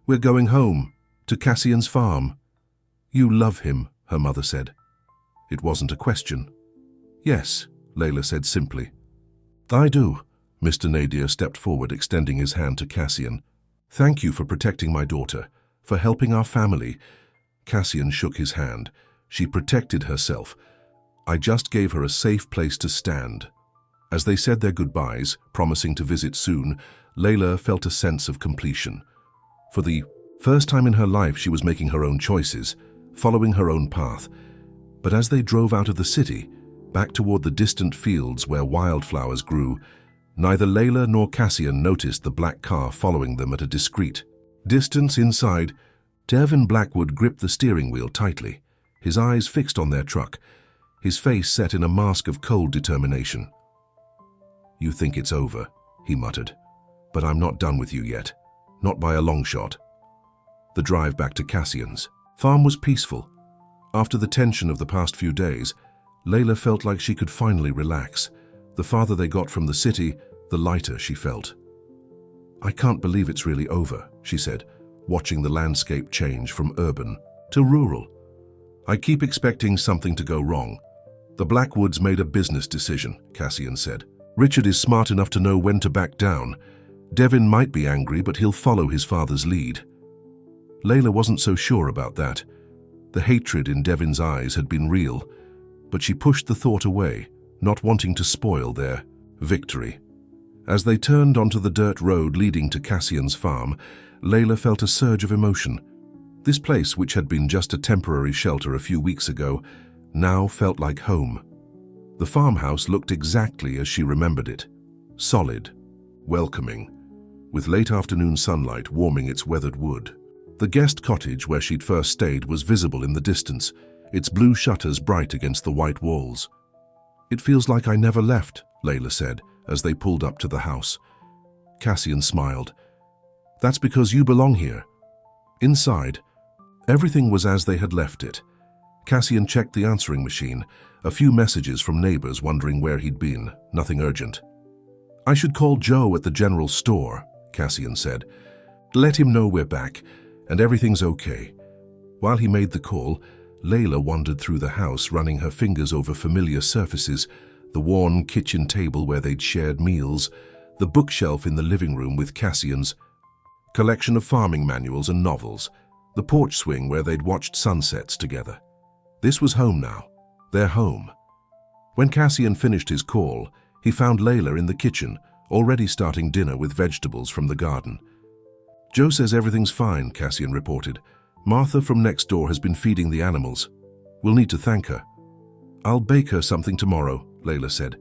Speaker 1: We're going home, to Cassian's farm. You love him, her mother said. It wasn't a question. Yes, Layla said simply. I do. Mr. Nadir stepped forward, extending his hand to Cassian. Thank you for protecting my daughter, for helping our family. Cassian shook his hand. She protected herself. I just gave her a safe place to stand. As they said their goodbyes, promising to visit soon, Layla felt a sense of completion. For the first time in her life, she was making her own choices, following her own path. But as they drove out of the city, back toward the distant fields where wildflowers grew, neither Layla nor Cassian noticed the black car following them at a discreet distance inside. Devin Blackwood gripped the steering wheel tightly, his eyes fixed on their truck, his face set in a mask of cold determination. You think it's over, he muttered, but I'm not done with you yet, not by a long shot. The drive back to Cassian's farm was peaceful. After the tension of the past few days, Layla felt like she could finally relax. The farther they got from the city, the lighter she felt. I can't believe it's really over, she said, watching the landscape change from urban to rural. I keep expecting something to go wrong. The Blackwoods made a business decision, Cassian said. Richard is smart enough to know when to back down. Devin might be angry, but he'll follow his father's lead. Layla wasn't so sure about that. The hatred in Devin's eyes had been real, but she pushed the thought away, not wanting to spoil their victory. As they turned onto the dirt road leading to Cassian's farm, Layla felt a surge of emotion. This place, which had been just a temporary shelter a few weeks ago, now felt like home. The farmhouse looked exactly as she remembered it. Solid, welcoming, with late afternoon sunlight warming its weathered wood. The guest cottage where she'd first stayed was visible in the distance, its blue shutters bright against the white walls. It feels like I never left, Layla said, as they pulled up to the house. Cassian smiled. That's because you belong here. Inside, everything was as they had left it. Cassian checked the answering machine, a few messages from neighbors wondering where he'd been, nothing urgent. I should call Joe at the general store, Cassian said. Let him know we're back, and everything's okay. While he made the call, Layla wandered through the house, running her fingers over familiar surfaces, the worn kitchen table where they'd shared meals, the bookshelf in the living room with Cassian's collection of farming manuals and novels, the porch swing where they'd watched sunsets together. This was home now, their home. When Cassian finished his call, he found Layla in the kitchen, already starting dinner with vegetables from the garden. Joe says everything's fine, Cassian reported. Martha from next door has been feeding the animals. We'll need to thank her. I'll bake her something tomorrow, Layla said.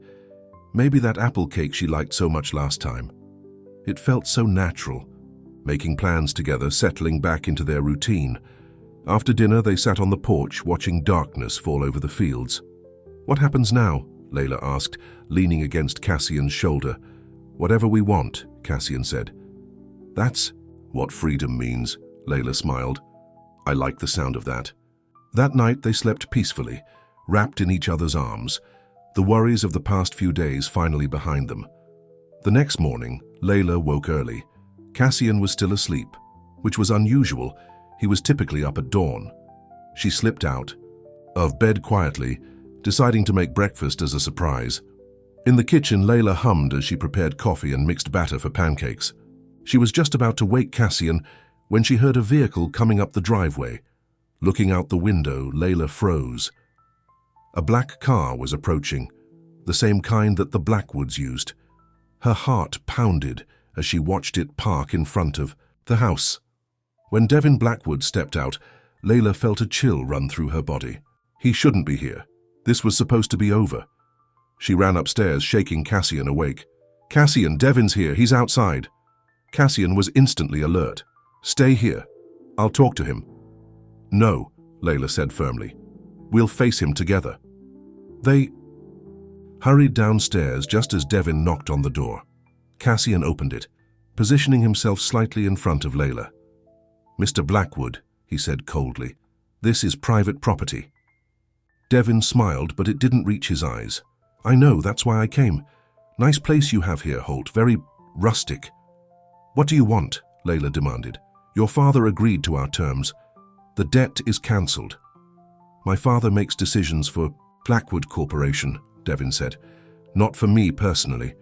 Speaker 1: Maybe that apple cake she liked so much last time. It felt so natural, making plans together, settling back into their routine. After dinner, they sat on the porch, watching darkness fall over the fields. What happens now? Layla asked, leaning against Cassian's shoulder. Whatever we want, Cassian said. That's what freedom means, Layla smiled. I like the sound of that. That night they slept peacefully, wrapped in each other's arms, the worries of the past few days finally behind them. The next morning, Layla woke early. Cassian was still asleep, which was unusual. He was typically up at dawn. She slipped out of bed quietly, deciding to make breakfast as a surprise. In the kitchen, Layla hummed as she prepared coffee and mixed batter for pancakes. She was just about to wake Cassian when she heard a vehicle coming up the driveway. Looking out the window, Layla froze. A black car was approaching, the same kind that the Blackwoods used. Her heart pounded as she watched it park in front of the house. When Devin Blackwood stepped out, Layla felt a chill run through her body. He shouldn't be here. This was supposed to be over. She ran upstairs, shaking Cassian awake. Cassian, Devin's here. He's outside. Cassian was instantly alert. Stay here. I'll talk to him. No, Layla said firmly. We'll face him together. They hurried downstairs just as Devin knocked on the door. Cassian opened it. positioning himself slightly in front of Layla. "Mr. Blackwood," he said coldly, "this is private property." Devin smiled, but it didn't reach his eyes. "I know, that's why I came. Nice place you have here, Holt, very rustic." "What do you want?" Layla demanded. "Your father agreed to our terms. The debt is cancelled." "My father makes decisions for Blackwood Corporation," Devin said. "Not for me personally.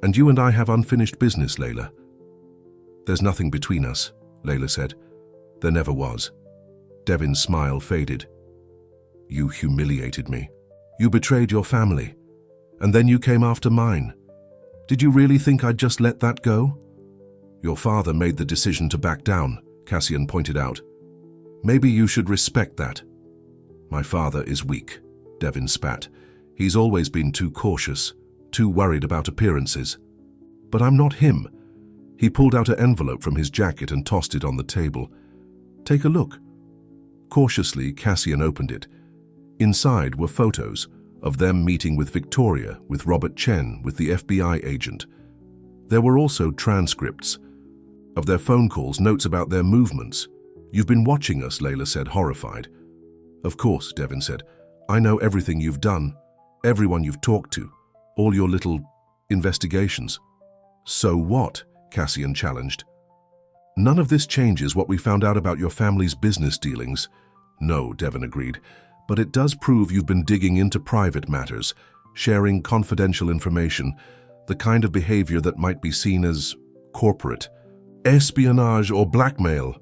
Speaker 1: And you and I have unfinished business, Layla." "There's nothing between us," Layla said. "There never was." Devin's smile faded. "You humiliated me. You betrayed your family. And then you came after mine. Did you really think I'd just let that go?" "Your father made the decision to back down," Cassian pointed out. "Maybe you should respect that." "My father is weak," Devin spat. "He's always been too cautious, too worried about appearances." "But I'm not him." He pulled out an envelope from his jacket and tossed it on the table. "Take a look." Cautiously, Cassian opened it. Inside were photos of them meeting with Victoria, with Robert Chen, with the FBI agent. There were also transcripts of their phone calls, notes about their movements. "You've been watching us," Layla said, horrified. "Of course," Devin said. "I know everything you've done, everyone you've talked to, all your little investigations." "So what?" Cassian challenged. "None of this changes what we found out about your family's business dealings." "No," Devin agreed, "but it does prove you've been digging into private matters, sharing confidential information, the kind of behavior that might be seen as corporate. Espionage or blackmail."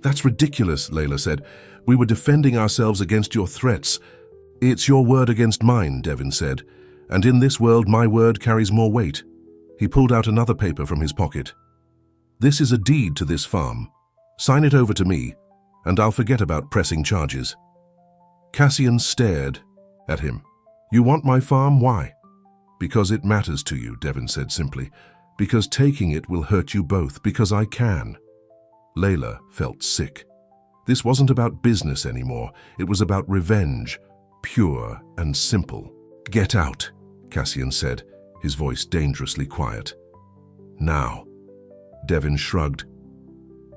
Speaker 1: "That's ridiculous," Layla said. "We were defending ourselves against your threats." "It's your word against mine," Devin said. "And in this world, my word carries more weight." He pulled out another paper from his pocket. "This is a deed to this farm. Sign it over to me, and I'll forget about pressing charges." Cassian stared at him. "You want my farm? Why?" "Because it matters to you," Devin said simply. "Because taking it will hurt you both. Because I can." Layla felt sick. This wasn't about business anymore. It was about revenge, pure and simple. "Get out," Cassian said, his voice dangerously quiet. "Now." Devin shrugged.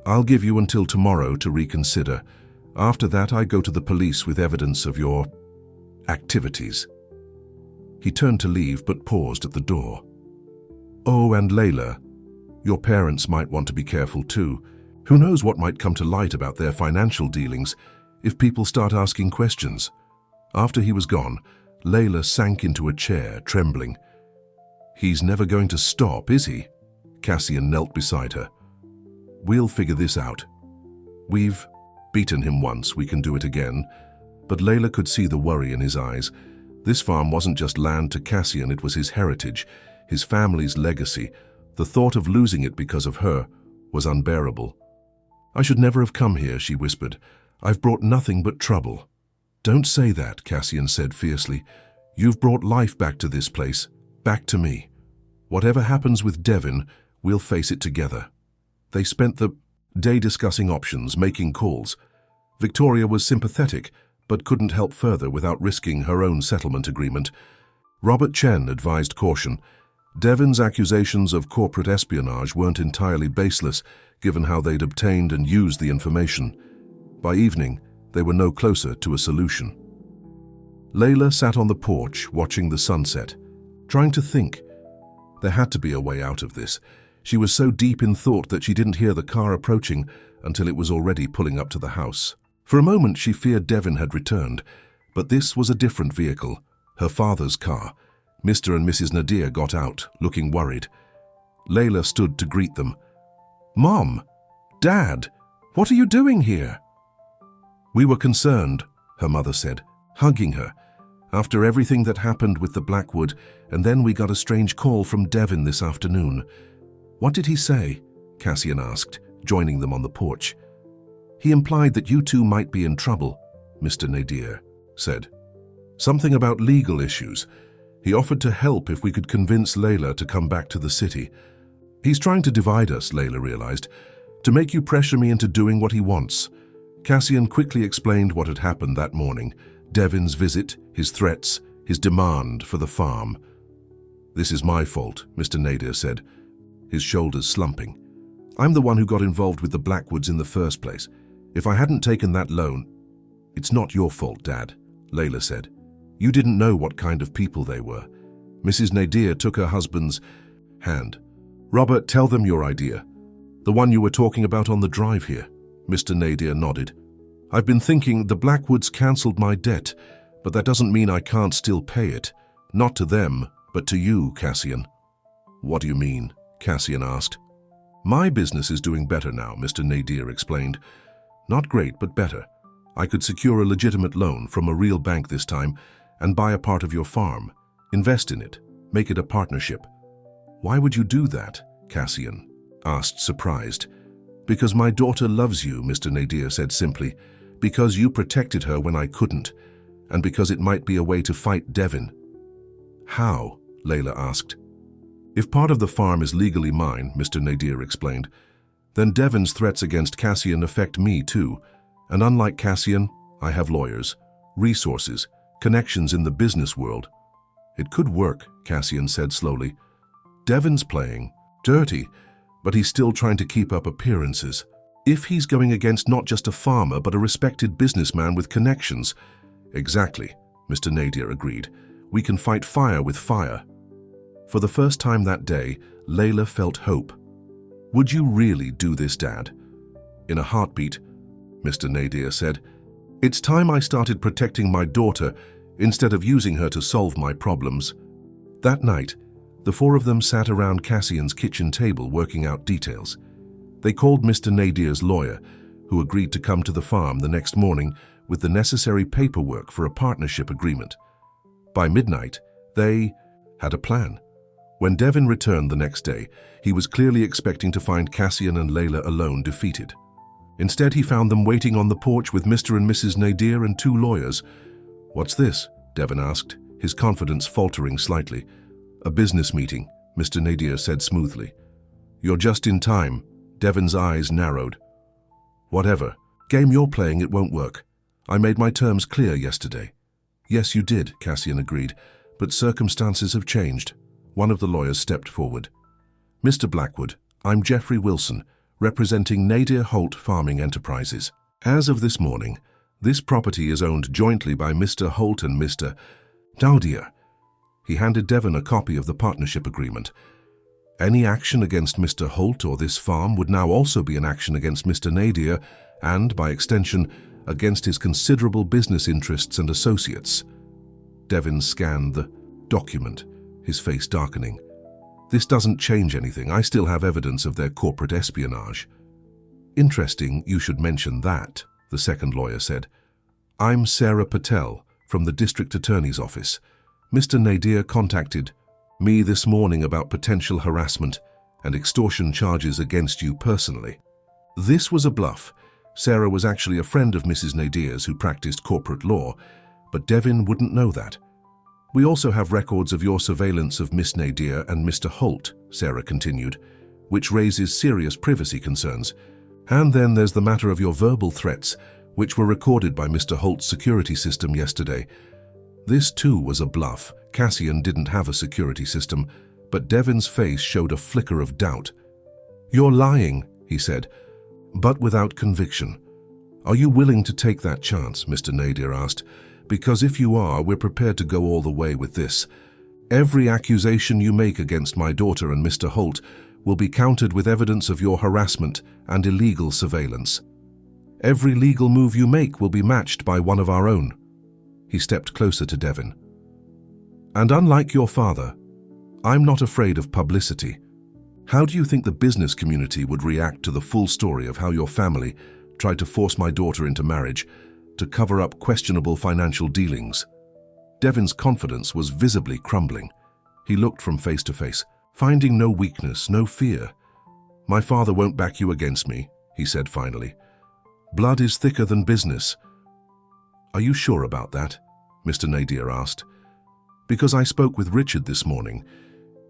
Speaker 1: "I'll give you until tomorrow to reconsider. After that, I go to the police with evidence of your activities." He turned to leave, but paused at the door. "Oh, and Layla, your parents might want to be careful too. Who knows what might come to light about their financial dealings if people start asking questions." After he was gone, Layla sank into a chair, trembling. "He's never going to stop, is he?" Cassian knelt beside her. "We'll figure this out. We've beaten him once, we can do it again." But Layla could see the worry in his eyes. This farm wasn't just land to Cassian, it was his heritage, his family's legacy. The thought of losing it because of her was unbearable. "I should never have come here," she whispered. "I've brought nothing but trouble." "Don't say that," Cassian said fiercely. "You've brought life back to this place, back to me. Whatever happens with Devin, we'll face it together." They spent the day discussing options, making calls. Victoria was sympathetic, but couldn't help further without risking her own settlement agreement. Robert Chen advised caution. Devin's accusations of corporate espionage weren't entirely baseless, given how they'd obtained and used the information. By evening, they were no closer to a solution. Layla sat on the porch, watching the sunset, trying to think. There had to be a way out of this. She was so deep in thought that she didn't hear the car approaching until it was already pulling up to the house. For a moment, she feared Devin had returned, but this was a different vehicle, her father's car. Mr. and Mrs. Nadir got out, looking worried. Layla stood to greet them. "Mom! Dad! What are you doing here?" "We were concerned," her mother said, hugging her. "After everything that happened with the Blackwood, and then we got a strange call from Devin this afternoon." "What did he say?" Cassian asked, joining them on the porch. "He implied that you two might be in trouble," Mr. Nadir said. "Something about legal issues. He offered to help if we could convince Layla to come back to the city. He's trying to divide us," Layla realized, "to make you pressure me into doing what he wants." Cassian quickly explained what had happened that morning. Devin's visit, his threats, his demand for the farm. "This is my fault," Mr. Nadir said, his shoulders slumping. I'm the one who got involved with the Blackwoods in the first place. If I hadn't taken that loan—" "It's not your fault, Dad," Layla said. "You didn't know what kind of people they were." Mrs. Nadir took her husband's hand. "Robert, tell them your idea. The one you were talking about on the drive here." Mr. Nadir nodded. "I've been thinking the Blackwoods cancelled my debt, but that doesn't mean I can't still pay it. Not to them, but to you, Cassian." "What do you mean?" Cassian asked. "My business is doing better now," Mr. Nadir explained. "Not great, but better. I could secure a legitimate loan from a real bank this time and buy a part of your farm. Invest in it. Make it a partnership." "Why would you do that?" Cassian asked, surprised. "Because my daughter loves you," Mr. Nadir said simply. "Because you protected her when I couldn't. And because it might be a way to fight Devin." "How?" Layla asked. "If part of the farm is legally mine," Mr. Nadir explained, "then Devin's threats against Cassian affect me too. And unlike Cassian, I have lawyers, resources, connections in the business world." "It could work," Cassian said slowly. "Devin's playing dirty, but he's still trying to keep up appearances. If he's going against not just a farmer, but a respected businessman with connections—" "Exactly," Mr. Nadir agreed. "We can fight fire with fire." For the first time that day, Layla felt hope. "Would you really do this, Dad?" "In a heartbeat," Mr. Nadir said. "It's time I started protecting my daughter instead of using her to solve my problems." That night, the four of them sat around Cassian's kitchen table working out details. They called Mr. Nadir's lawyer, who agreed to come to the farm the next morning with the necessary paperwork for a partnership agreement. By midnight, they had a plan. When Devin returned the next day, he was clearly expecting to find Cassian and Layla alone, defeated. Instead, he found them waiting on the porch with Mr. and Mrs. Nadir and two lawyers. "What's this?" Devin asked, his confidence faltering slightly. "A business meeting," Mr. Nadir said smoothly. "You're just in time." Devin's eyes narrowed. "Whatever. Game you're playing, it won't work. I made my terms clear yesterday." "Yes, you did," Cassian agreed, "but circumstances have changed." One of the lawyers stepped forward. "Mr. Blackwood, I'm Jeffrey Wilson, representing Nadir Holt Farming Enterprises. As of this morning, this property is owned jointly by Mr. Holt and Mr. Daudier." He handed Devin a copy of the partnership agreement. "Any action against Mr. Holt or this farm would now also be an action against Mr. Nadir and, by extension, against his considerable business interests and associates." Devin scanned the document, his face darkening. "This doesn't change anything. I still have evidence of their corporate espionage." "Interesting you should mention that," the second lawyer said. "I'm Sarah Patel from the District Attorney's Office. Mr. Nadir contacted me this morning about potential harassment and extortion charges against you personally." This was a bluff. Sarah was actually a friend of Mrs. Nadir's who practiced corporate law, but Devin wouldn't know that. "We also have records of your surveillance of Miss Nadir and Mr. Holt," Sarah continued, "which raises serious privacy concerns. And then there's the matter of your verbal threats, which were recorded by Mr. Holt's security system yesterday." This too was a bluff. Cassian didn't have a security system, but Devin's face showed a flicker of doubt. "You're lying," he said, but without conviction. "Are you willing to take that chance?" Mr. Nadir asked. "Because if you are, we're prepared to go all the way with this. Every accusation you make against my daughter and Mr. Holt will be countered with evidence of your harassment and illegal surveillance. Every legal move you make will be matched by one of our own." He stepped closer to Devin. "And unlike your father, I'm not afraid of publicity. How do you think the business community would react to the full story of how your family tried to force my daughter into marriage to cover up questionable financial dealings?" Devin's confidence was visibly crumbling. He looked from face to face, finding no weakness, no fear. "My father won't back you against me," he said finally. "Blood is thicker than business." "Are you sure about that?" Mr. Nadir asked. "Because I spoke with Richard this morning.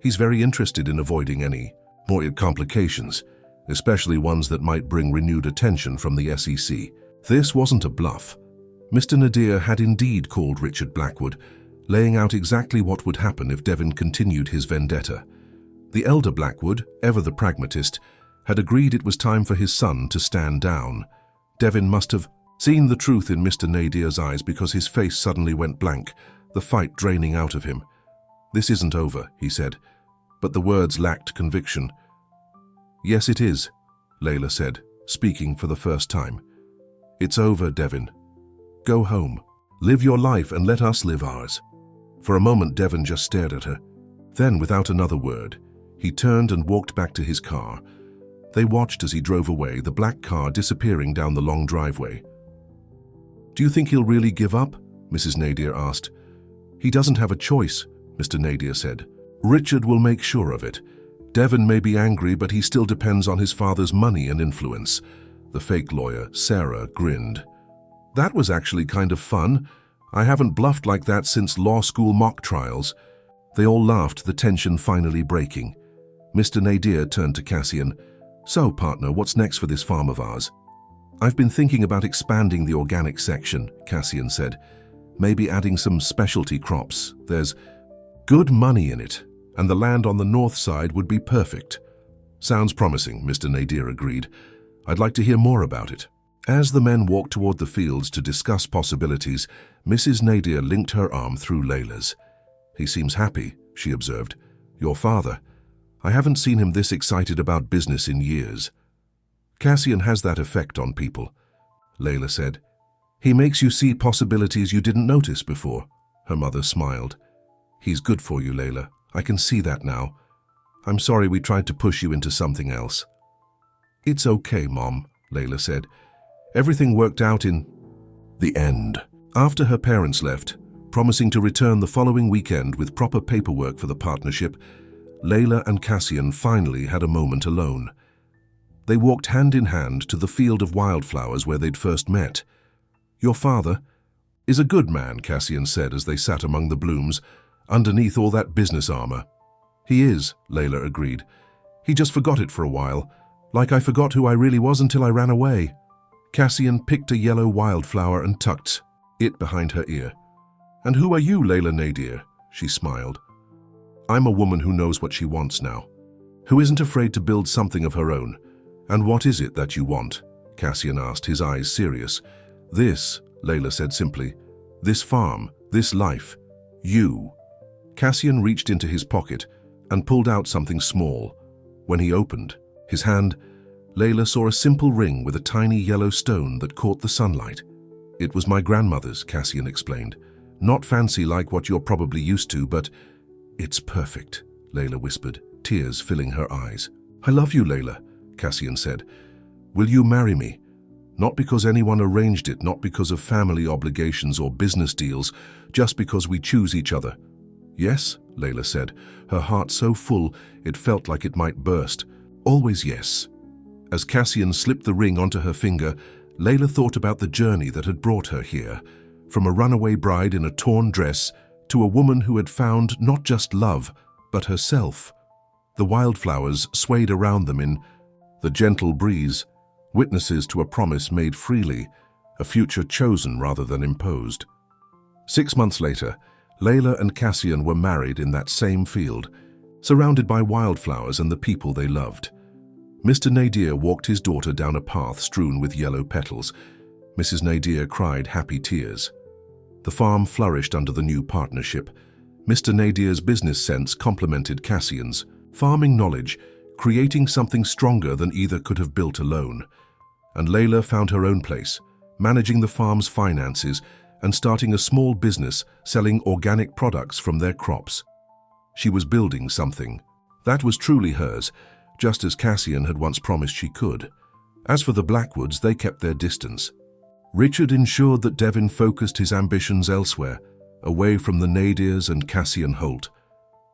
Speaker 1: He's very interested in avoiding any more complications, especially ones that might bring renewed attention from the SEC." This wasn't a bluff. Mr. Nadir had indeed called Richard Blackwood, laying out exactly what would happen if Devin continued his vendetta. The elder Blackwood, ever the pragmatist, had agreed it was time for his son to stand down. Devin must have seen the truth in Mr. Nadir's eyes because his face suddenly went blank, the fight draining out of him. "This isn't over," he said, but the words lacked conviction. "Yes, it is," Layla said, speaking for the first time. "It's over, Devin. Go home. Live your life and let us live ours." For a moment, Devin just stared at her. Then, without another word, he turned and walked back to his car. They watched as he drove away, the black car disappearing down the long driveway. "Do you think he'll really give up?" Mrs. Nadir asked. "He doesn't have a choice," Mr. Nadir said. "Richard will make sure of it. Devin may be angry, but he still depends on his father's money and influence." The fake lawyer, Sarah, grinned. "That was actually kind of fun. I haven't bluffed like that since law school mock trials." They all laughed, the tension finally breaking. Mr. Nadir turned to Cassian. "So, partner, what's next for this farm of ours?" "I've been thinking about expanding the organic section," Cassian said. "Maybe adding some specialty crops. There's good money in it, and the land on the north side would be perfect." "Sounds promising," Mr. Nadir agreed. "I'd like to hear more about it." As the men walked toward the fields to discuss possibilities, Mrs. Nadir linked her arm through Layla's. "He seems happy," she observed. "Your father. I haven't seen him this excited about business in years." "Cassian has that effect on people," Layla said. "He makes you see possibilities you didn't notice before." Her mother smiled. "He's good for you, Layla. I can see that now. I'm sorry we tried to push you into something else." "It's okay, Mom," Layla said. "Everything worked out in the end." After her parents left, promising to return the following weekend with proper paperwork for the partnership, Layla and Cassian finally had a moment alone. They walked hand in hand to the field of wildflowers where they'd first met. "Your father is a good man," Cassian said as they sat among the blooms, underneath all that business armor. "He is," Layla agreed. "He just forgot it for a while, like I forgot who I really was until I ran away." Cassian picked a yellow wildflower and tucked it behind her ear. "And who are you, Layla Nadir?" She smiled. "I'm a woman who knows what she wants now, who isn't afraid to build something of her own." "And what is it that you want?" Cassian asked, his eyes serious. "This," Layla said simply. "This farm, this life, you." Cassian reached into his pocket and pulled out something small. When he opened his hand, Layla saw a simple ring with a tiny yellow stone that caught the sunlight. "It was my grandmother's," Cassian explained. "Not fancy like what you're probably used to, but it's perfect," Layla whispered, tears filling her eyes. "I love you, Layla," Cassian said. "Will you marry me? Not because anyone arranged it, not because of family obligations or business deals, just because we choose each other." "Yes," Layla said, her heart so full it felt like it might burst. "Always yes." As Cassian slipped the ring onto her finger, Layla thought about the journey that had brought her here, from a runaway bride in a torn dress to a woman who had found not just love, but herself. The wildflowers swayed around them in the gentle breeze, witnesses to a promise made freely, a future chosen rather than imposed. 6 months later, Layla and Cassian were married in that same field, surrounded by wildflowers and the people they loved. Mr. Nadir walked his daughter down a path strewn with yellow petals. Mrs. Nadir cried happy tears. The farm flourished under the new partnership. Mr. Nadir's business sense complemented Cassian's, farming knowledge, creating something stronger than either could have built alone. And Layla found her own place, managing the farm's finances and starting a small business selling organic products from their crops. She was building something that was truly hers, just as Cassian had once promised she could. As for the Blackwoods, they kept their distance. Richard ensured that Devin focused his ambitions elsewhere, away from the Nadirs and Cassian Holt.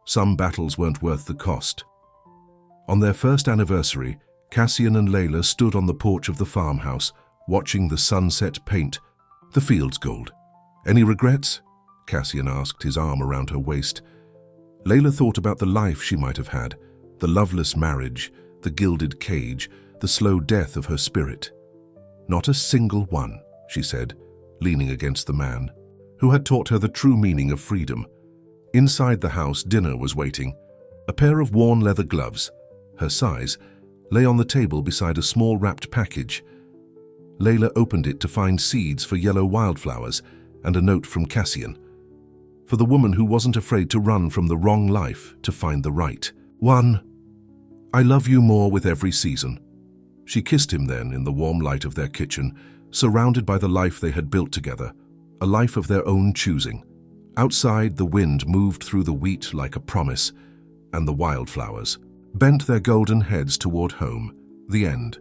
Speaker 1: Some battles weren't worth the cost. On their first anniversary, Cassian and Layla stood on the porch of the farmhouse, watching the sunset paint the fields gold. "Any regrets?" Cassian asked, his arm around her waist. Layla thought about the life she might have had, the loveless marriage, the gilded cage, the slow death of her spirit. "Not a single one," she said, leaning against the man, who had taught her the true meaning of freedom. Inside the house, dinner was waiting. A pair of worn leather gloves, her size, lay on the table beside a small wrapped package. Layla opened it to find seeds for yellow wildflowers and a note from Cassian, for the woman who wasn't afraid to run from the wrong life to find the right. 1. I love you more with every season. She kissed him then in the warm light of their kitchen, surrounded by the life they had built together, a life of their own choosing. Outside, the wind moved through the wheat like a promise, and the wildflowers bent their golden heads toward home. The end.